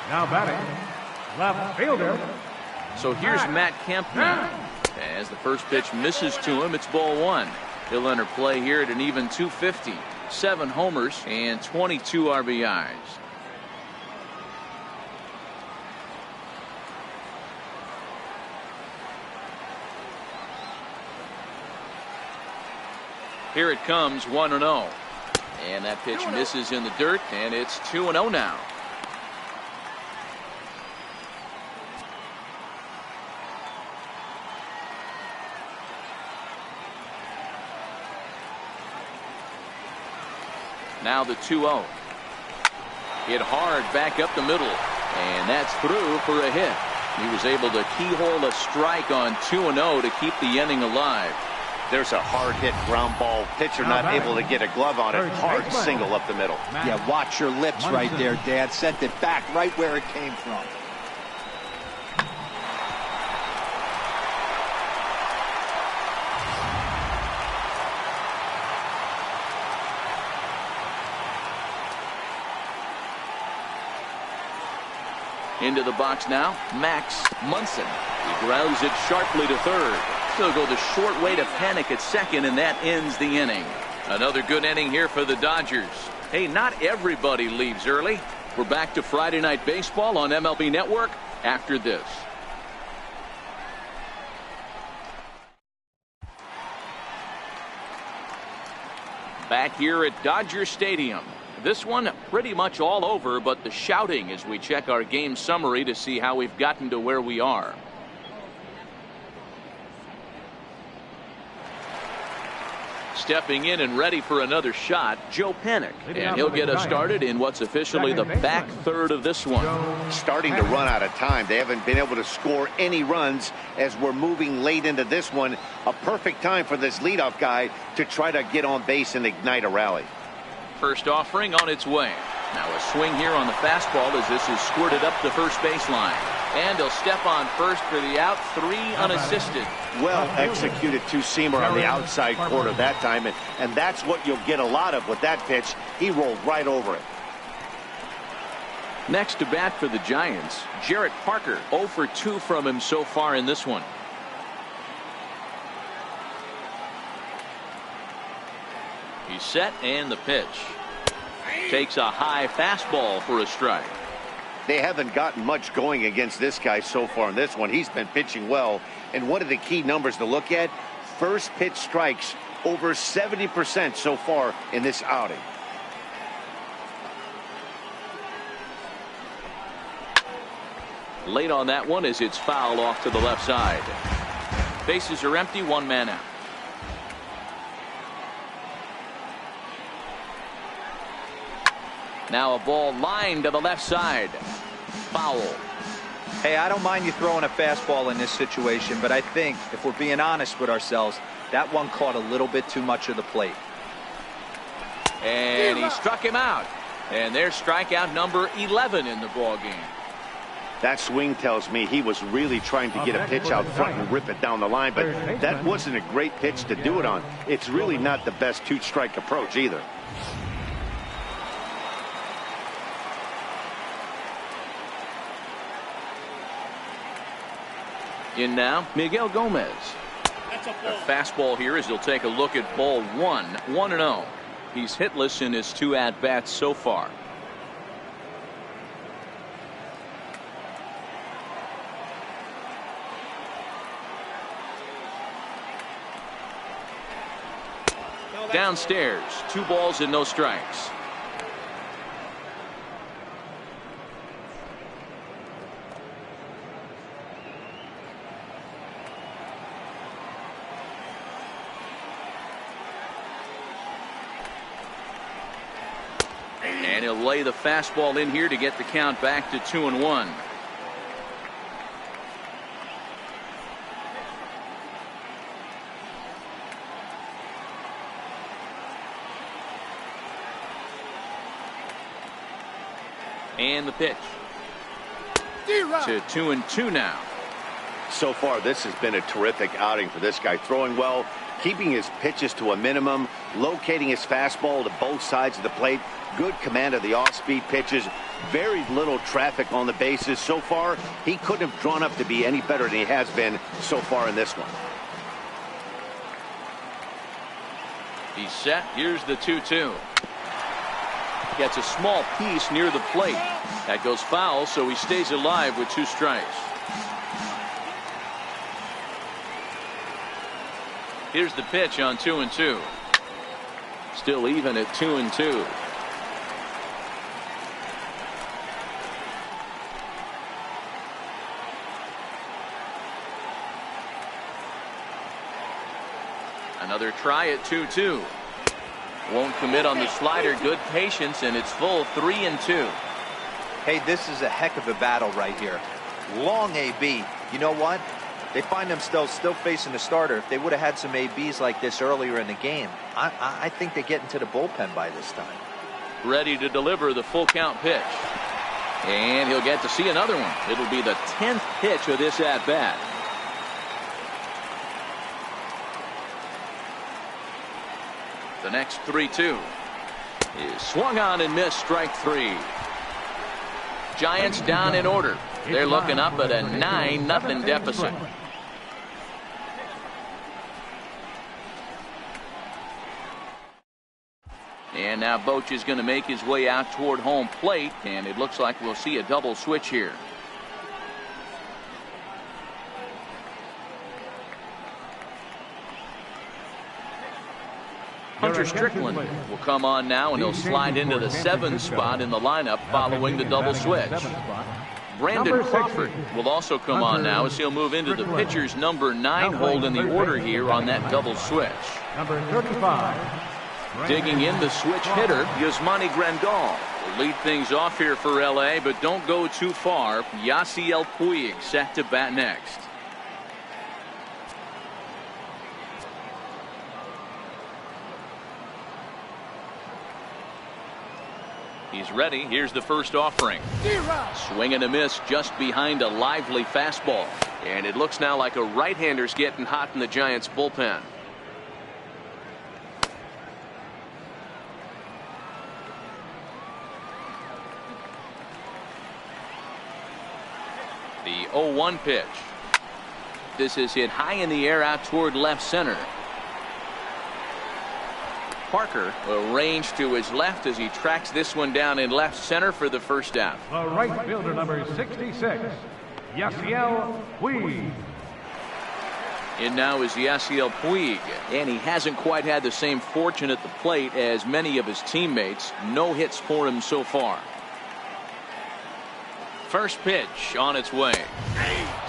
[SPEAKER 4] Now batting, left fielder.
[SPEAKER 1] So here's Matt Kemp now. As the first pitch misses to him, it's ball 1. He'll enter play here at an even 250. 7 homers and 22 RBIs. Here it comes, 1-0. And that pitch misses in the dirt, and it's 2-0 now. Now the 2-0. Hit hard back up the middle. And that's through for a hit. He was able to keyhole a strike on 2-0 to keep the inning alive.
[SPEAKER 2] There's a hard hit ground ball. Pitcher not able to get a glove on it. Hard single up the middle.
[SPEAKER 3] Yeah, watch your lips right there, Dad. Sent it back right where it came from.
[SPEAKER 1] Into the box now, Max Munson. He grounds it sharply to third. He'll go the short way to panic at second, and that ends the inning. Another good inning here for the Dodgers. Hey, not everybody leaves early. We're back to Friday Night Baseball on MLB Network after this. Back here at Dodger Stadium. This one pretty much all over, but the shouting as we check our game summary to see how we've gotten to where we are. Stepping in and ready for another shot, Joe Panik. And he'll get us started in what's officially the back third of this one.
[SPEAKER 2] Starting to run out of time. They haven't been able to score any runs as we're moving late into this one. A perfect time for this leadoff guy to try to get on base and ignite a rally.
[SPEAKER 1] First offering on its way. Now a swing here on the fastball as this is squirted up the first baseline. And he'll step on first for the out, 3 unassisted.
[SPEAKER 2] Well executed two-seamer on the outside corner that time, and that's what you'll get a lot of with that pitch. He rolled right over it.
[SPEAKER 1] Next to bat for the Giants, Jarrett Parker. 0 for 2 from him so far in this one. He's set, and the pitch. Takes a high fastball for a strike.
[SPEAKER 2] They haven't gotten much going against this guy so far in this one. He's been pitching well, and one of the key numbers to look at, first pitch strikes over 70% so far in this outing.
[SPEAKER 1] Late on that one as it's fouled off to the left side. Bases are empty, 1 man out. Now a ball lined to the left side. Foul.
[SPEAKER 3] Hey, I don't mind you throwing a fastball in this situation, but I think if we're being honest with ourselves, that one caught a little bit too much of the plate.
[SPEAKER 1] And he struck him out. And there's strikeout number 11 in the ball game.
[SPEAKER 2] That swing tells me he was really trying to get a pitch out front and rip it down the line, but that wasn't a great pitch to do it on. It's really not the best two-strike approach either.
[SPEAKER 1] In now, Miguel Gomez. A fastball here as he'll take a look at ball 1. 1-0. He's hitless in his 2 at-bats so far. Downstairs, 2 balls and no strikes. And he'll lay the fastball in here to get the count back to 2-1. And the pitch. To 2-2 now.
[SPEAKER 2] So far, this has been a terrific outing for this guy. Throwing well, keeping his pitches to a minimum, locating his fastball to both sides of the plate. Good command of the off-speed pitches. Very little traffic on the bases. So far, he couldn't have drawn up to be any better than he has been so far in this one.
[SPEAKER 1] He's set. Here's the 2-2. Gets a small piece near the plate. That goes foul, so he stays alive with 2 strikes. Here's the pitch on 2-2. Still even at 2-2. Another try at 2-2. Won't commit on the slider. Good patience, and it's full 3-2.
[SPEAKER 3] Hey, this is a heck of a battle right here. Long AB. You know what? They find themselves still facing the starter. If they would have had some ABs like this earlier in the game, I think they get into the bullpen by this time.
[SPEAKER 1] Ready to deliver the full count pitch. And he'll get to see another one. It'll be the 10th pitch of this at-bat. The next 3-2 is swung on and missed. Strike 3. Giants down in order. They're looking up at a 9-0 deficit. And now Boch is going to make his way out toward home plate, and it looks like we'll see a double switch here. Hunter Strickland will come on now, and he'll slide into the 7th spot in the lineup following the double switch. Brandon Crawford will also come on now as he'll move into the pitcher's number 9 hold in the order here on that double switch.
[SPEAKER 4] Number 35.
[SPEAKER 1] Digging in the switch hitter, Yasmani Grandal will lead things off here for LA, but don't go too far. Yasiel Puig set to bat next. He's ready. Here's the first offering. Swing and a miss just behind a lively fastball. And it looks now like a right-hander's getting hot in the Giants bullpen. The 0-1 pitch. This is hit high in the air out toward left center. Parker will range to his left as he tracks this one down in left center for the first out.
[SPEAKER 4] The right fielder, number 66, Yasiel Puig.
[SPEAKER 1] In now is Yasiel Puig, and he hasn't quite had the same fortune at the plate as many of his teammates. No hits for him so far. First pitch on its way.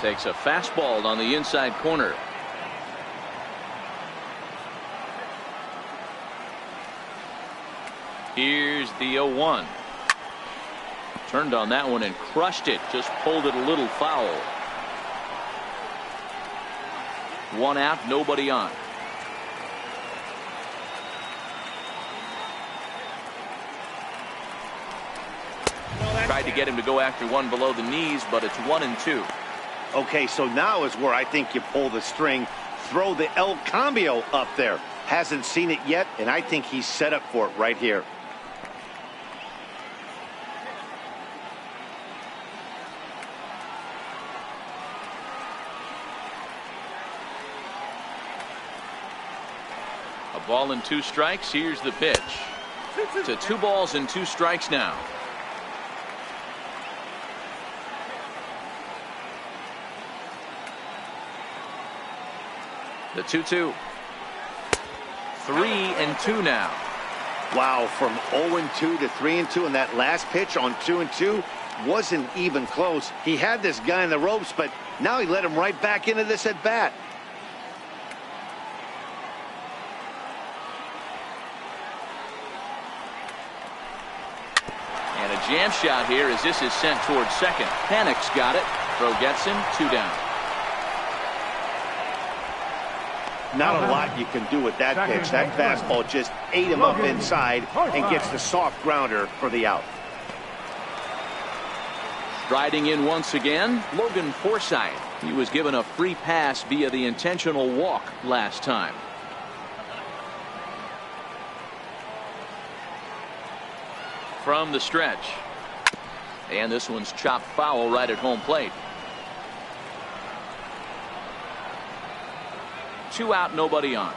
[SPEAKER 1] Takes a fastball on the inside corner. Here's the 0-1. Turned on that one and crushed it. Just pulled it a little foul. 1 out, nobody on. Tried to get him to go after one below the knees, but it's 1-2.
[SPEAKER 2] Okay, so now is where I think you pull the string. Throw the El Cambio up there. Hasn't seen it yet, and I think he's set up for it right here.
[SPEAKER 1] A ball and 2 strikes. Here's the pitch. To 2 balls and 2 strikes now. The 2-2. 3-2 now.
[SPEAKER 2] Wow, from 0-2 to 3-2, and that last pitch on 2-2 wasn't even close. He had this guy in the ropes, but now he let him right back into this at bat.
[SPEAKER 1] And a jam shot here as this is sent towards second. Panic's got it. Throw gets him. 2 down.
[SPEAKER 2] Not a lot you can do with that pitch. That fastball just ate him up inside and gets the soft grounder for the out.
[SPEAKER 1] Striding in once again, Logan Forsythe. He was given a free pass via the intentional walk last time. From the stretch. And this one's chopped foul right at home plate. 2 out, nobody on.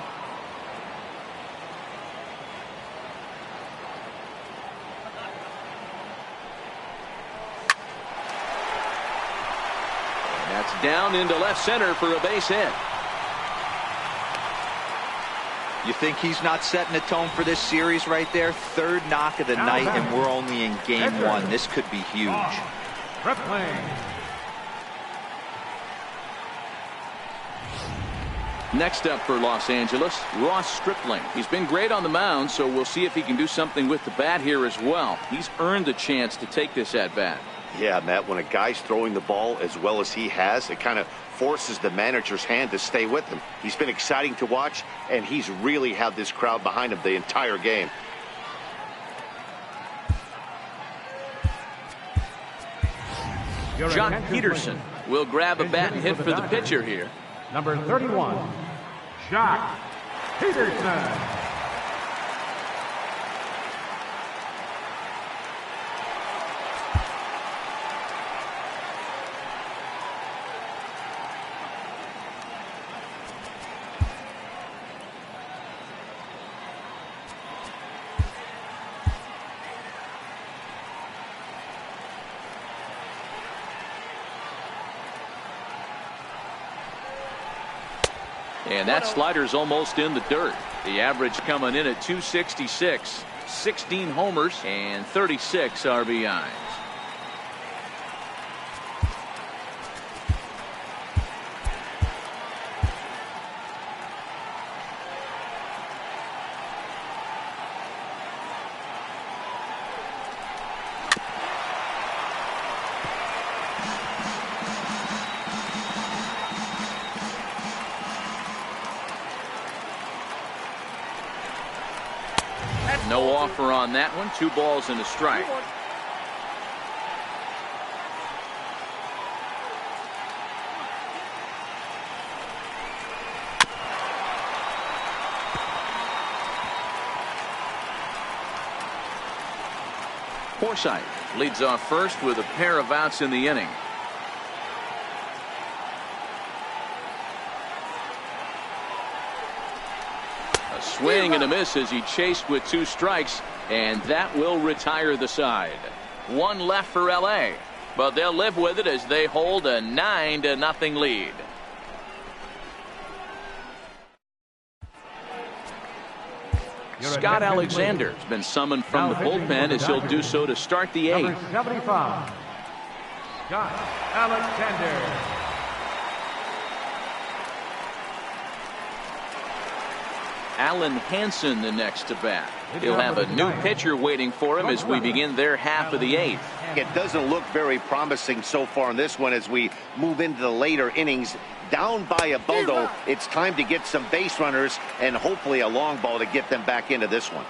[SPEAKER 1] That's down into left center for a base hit.
[SPEAKER 3] You think he's not setting a tone for this series right there? 3rd knock of the night, and we're only in game 1. This could be huge.
[SPEAKER 1] Next up for Los Angeles, Ross Stripling. He's been great on the mound, so we'll see if he can do something with the bat here as well. He's earned a chance to take this at bat.
[SPEAKER 2] Yeah, Matt, when a guy's throwing the ball as well as he has, it kind of forces the manager's hand to stay with him. He's been exciting to watch, and he's really had this crowd behind him the entire game.
[SPEAKER 1] Jock Peterson will grab a bat and hit for the pitcher here.
[SPEAKER 4] Number 31, Jock Peterson.
[SPEAKER 1] And that slider's almost in the dirt. The average coming in at 266. 16 homers and 36 RBIs. No offer on that one. 2 balls and a strike. Forsythe leads off first with a pair of outs in the inning. Swing and a miss as he chased with 2 strikes, and that will retire the side. 1 left for LA, but they'll live with it as they hold a 9-0 lead. Scott Alexander has been summoned from the bullpen as he'll do so to start the 8th.
[SPEAKER 4] Number 75, Scott Alexander.
[SPEAKER 1] Alan Hansen the next to bat. He'll have a new pitcher waiting for him as we begin their half of the 8th.
[SPEAKER 2] It doesn't look very promising so far in this one as we move into the later innings. Down by a bundle, it's time to get some base runners and hopefully a long ball to get them back into this one.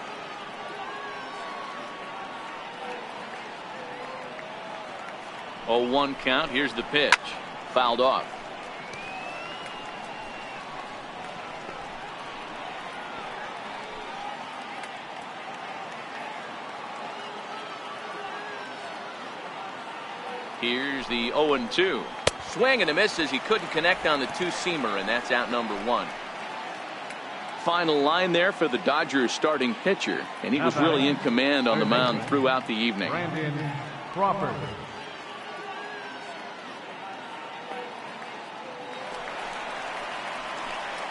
[SPEAKER 1] Oh, 1 count. Here's the pitch. Fouled off. Here's the 0-2. Swing and a miss as he couldn't connect on the 2-seamer, and that's out number 1. Final line there for the Dodgers starting pitcher, and he was really in command on the mound throughout the evening.
[SPEAKER 4] Brandon Crawford.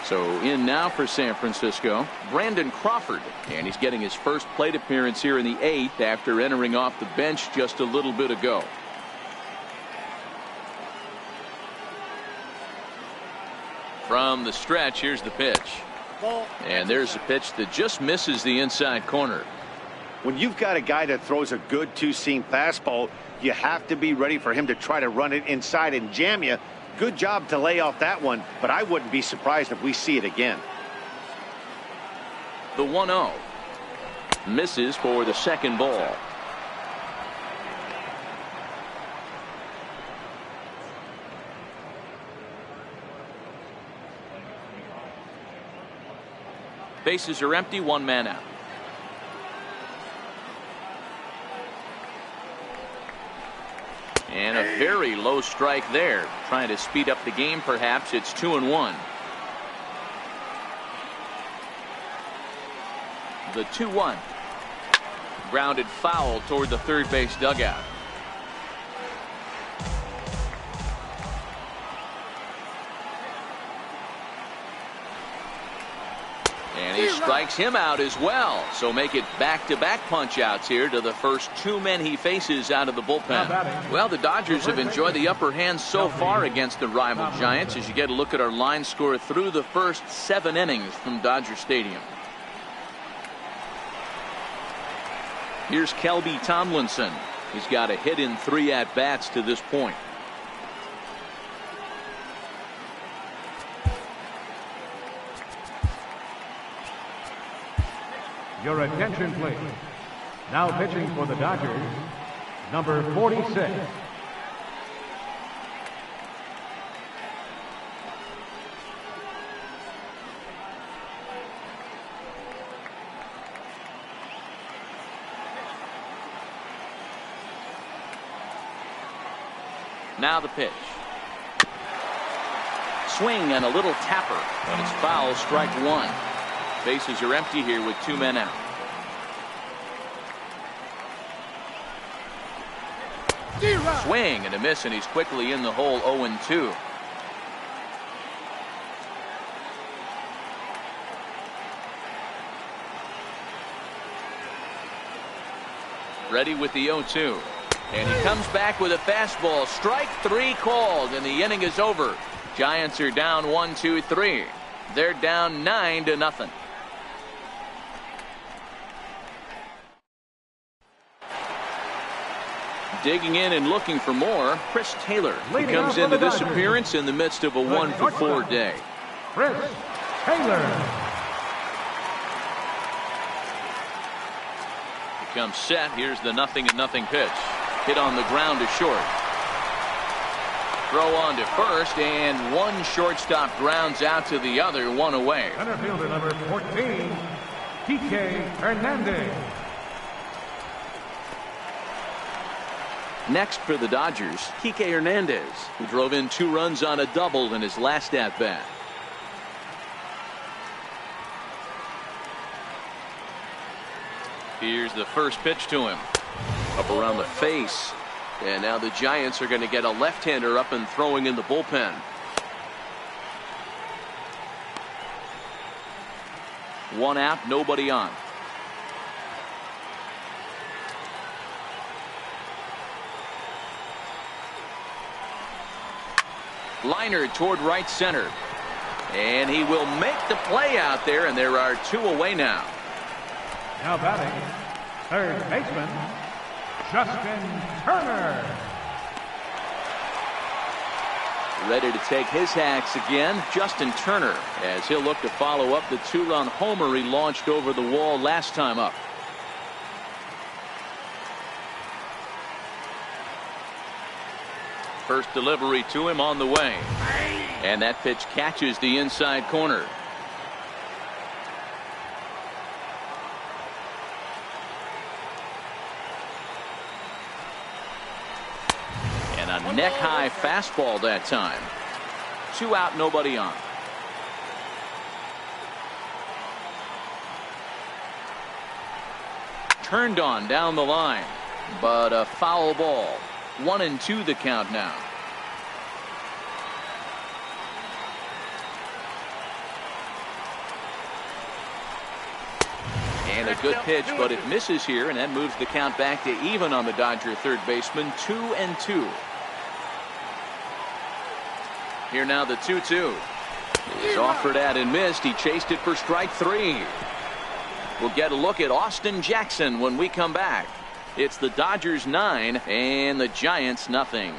[SPEAKER 1] So in now for San Francisco, Brandon Crawford, and he's getting his first plate appearance here in the 8th after entering off the bench just a little bit ago. From the stretch, here's the pitch. And there's a pitch that just misses the inside corner.
[SPEAKER 2] When you've got a guy that throws a good two-seam fastball, you have to be ready for him to try to run it inside and jam you. Good job to lay off that one, but I wouldn't be surprised if we see it again.
[SPEAKER 1] The 1-0 misses for the second ball. Bases are empty, one man out. And a very low strike there. Trying to speed up the game, perhaps. It's 2-1. The 2-1. Grounded foul toward the third base dugout. And he strikes him out as well. So make it back-to-back punch-outs here to the first two men he faces out of the bullpen. Well, the Dodgers have enjoyed the upper hand so far against the rival Giants as you get a look at our line score through the first 7 innings from Dodger Stadium. Here's Kelby Tomlinson. He's got a hit in 3 at-bats to this point.
[SPEAKER 4] Your attention, please. Now pitching for the Dodgers, number 46.
[SPEAKER 1] Now the pitch. Swing and a little tapper, but it's foul, strike one. Bases are empty here with 2 men out. Swing and a miss, and he's quickly in the hole. 0-2. Ready with the 0-2. And he comes back with a fastball. Strike 3 called, and the inning is over. Giants are down 1-2-3. They're down 9-0. Digging in and looking for more, Chris Taylor. He comes into this appearance in the midst of a 1-for-4 day.
[SPEAKER 4] Chris Taylor.
[SPEAKER 1] He comes set. Here's the 0-0 pitch. Hit on the ground to short. Throw on to first, and one shortstop grounds out to the other, 1 away.
[SPEAKER 4] Center fielder number 14, Kike Hernandez.
[SPEAKER 1] Next for the Dodgers, Kike Hernandez, who drove in 2 runs on a double in his last at-bat. Here's the first pitch to him. Up around the face. And now the Giants are going to get a left-hander up and throwing in the bullpen. One out, nobody on. Liner toward right center. And he will make the play out there, and there are 2 away now.
[SPEAKER 4] Now batting, third baseman, Justin Turner.
[SPEAKER 1] Ready to take his hacks again, Justin Turner, as he'll look to follow up the 2-run homer he launched over the wall last time up. First delivery to him on the way. And that pitch catches the inside corner. And a neck-high fastball that time. 2 out, nobody on. Turned on down the line, but a foul ball. 1-2 the count now. And a good pitch, but it misses here, and that moves the count back to even on the Dodger third baseman. 2-2. Here now the 2-2. He's offered at and missed. He chased it for strike 3. We'll get a look at Austin Jackson when we come back. It's the Dodgers 9 and the Giants nothing.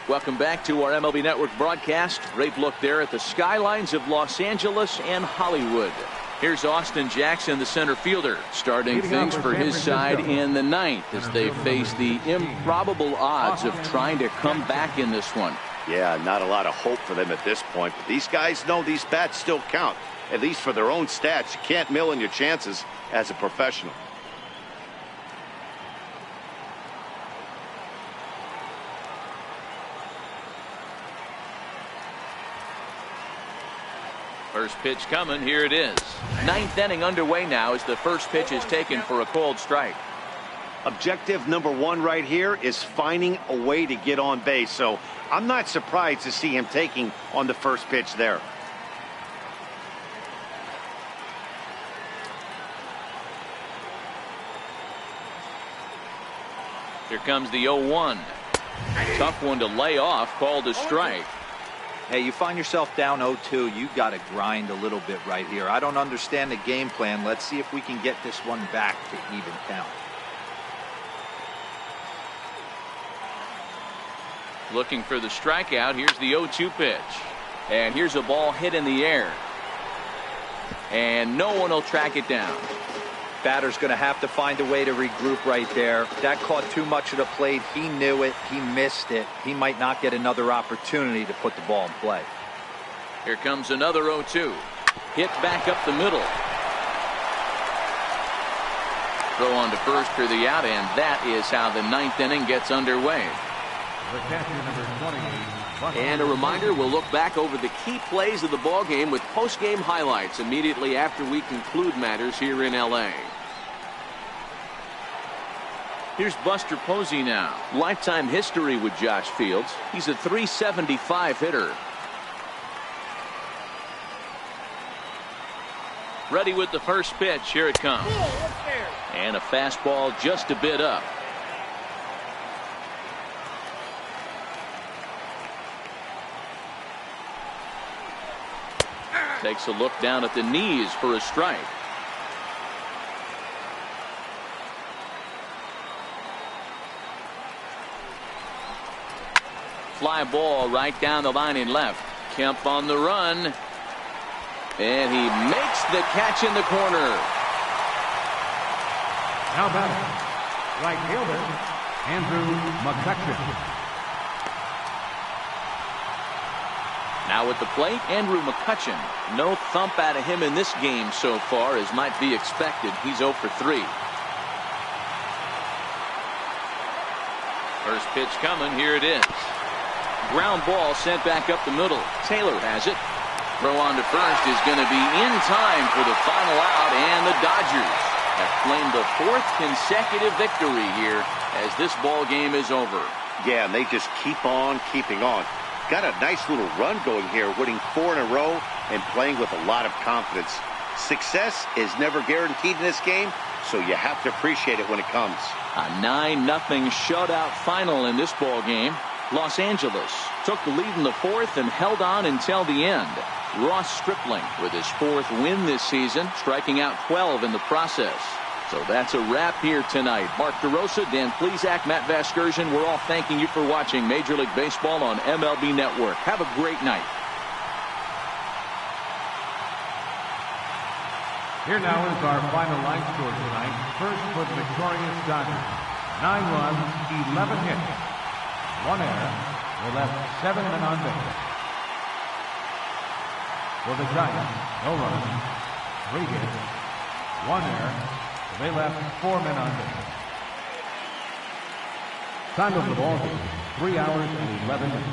[SPEAKER 1] Welcome back to our MLB Network broadcast. Great look there at the skylines of Los Angeles and Hollywood. Here's Austin Jackson, the center fielder, starting things for his side in the ninth as they face the improbable odds of trying to come back in this one.
[SPEAKER 2] Yeah, not a lot of hope for them at this point, but these guys know these bats still count, at least for their own stats. You can't mill in your chances as a professional.
[SPEAKER 1] First pitch coming. Here it is. Ninth inning underway now as the first pitch is taken for a cold strike.
[SPEAKER 2] Objective number one right here is finding a way to get on base. So I'm not surprised to see him taking on the first pitch there.
[SPEAKER 1] Here comes the 0-1. Tough one to lay off, called a strike.
[SPEAKER 3] Hey, you find yourself down 0-2, you got to grind a little bit right here. I don't understand the game plan. Let's see if we can get this one back to even count.
[SPEAKER 1] Looking for the strikeout. Here's the 0-2 pitch. And here's a ball hit in the air. And no one will track it down.
[SPEAKER 3] Batter's going to have to find a way to regroup right there. That caught too much of the plate. He knew it. He missed it. He might not get another opportunity to put the ball in play.
[SPEAKER 1] Here comes another 0-2. Hit back up the middle. Throw on to first for the out, and that is how the ninth inning gets underway. And a reminder, we'll look back over the key plays of the ball game with post-game highlights immediately after we conclude matters here in LA. Here's Buster Posey now. Lifetime history with Josh Fields. He's a .375 hitter. Ready with the first pitch. Here it comes. And a fastball just a bit up. Takes a look down at the knees for a strike. Fly ball right down the line in left. Kemp on the run. And he makes the catch in the corner.
[SPEAKER 4] Now batting, right fielder, Andrew McCutchen.
[SPEAKER 1] Now at the plate, Andrew McCutchen. No thump out of him in this game so far, as might be expected. He's 0 for 3. First pitch coming. Here it is. Ground ball sent back up the middle. Taylor has it. Throw on to first is going to be in time for the final out, and the Dodgers have claimed the 4th consecutive victory here as this ball game is over.
[SPEAKER 2] Yeah, and they just keep on keeping on. Got a nice little run going here, winning 4 in a row and playing with a lot of confidence. Success is never guaranteed in this game, so you have to appreciate it when it comes.
[SPEAKER 1] A 9-0 shutout final in this ball game. Los Angeles took the lead in the 4th and held on until the end. Ross Stripling with his 4th win this season, striking out 12 in the process. So that's a wrap here tonight. Mark DeRosa, Dan Plesac, Matt Vasgersian, we're all thanking you for watching Major League Baseball on MLB Network. Have a great night.
[SPEAKER 4] Here now is our final line score tonight. First for the victorious Dodgers. 9 runs, 11 hits, 1 error. They left 7 men on base. For the Giants, no runs, 3 hits, 1 error. They left 4 men on base. Time of the ball game, 3 hours and 11 minutes.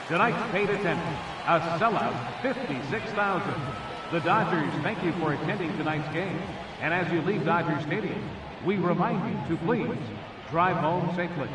[SPEAKER 4] Tonight's paid attendance, a sellout 56,000. The Dodgers thank you for attending tonight's game. And as you leave Dodger Stadium, we remind you to please drive home safely.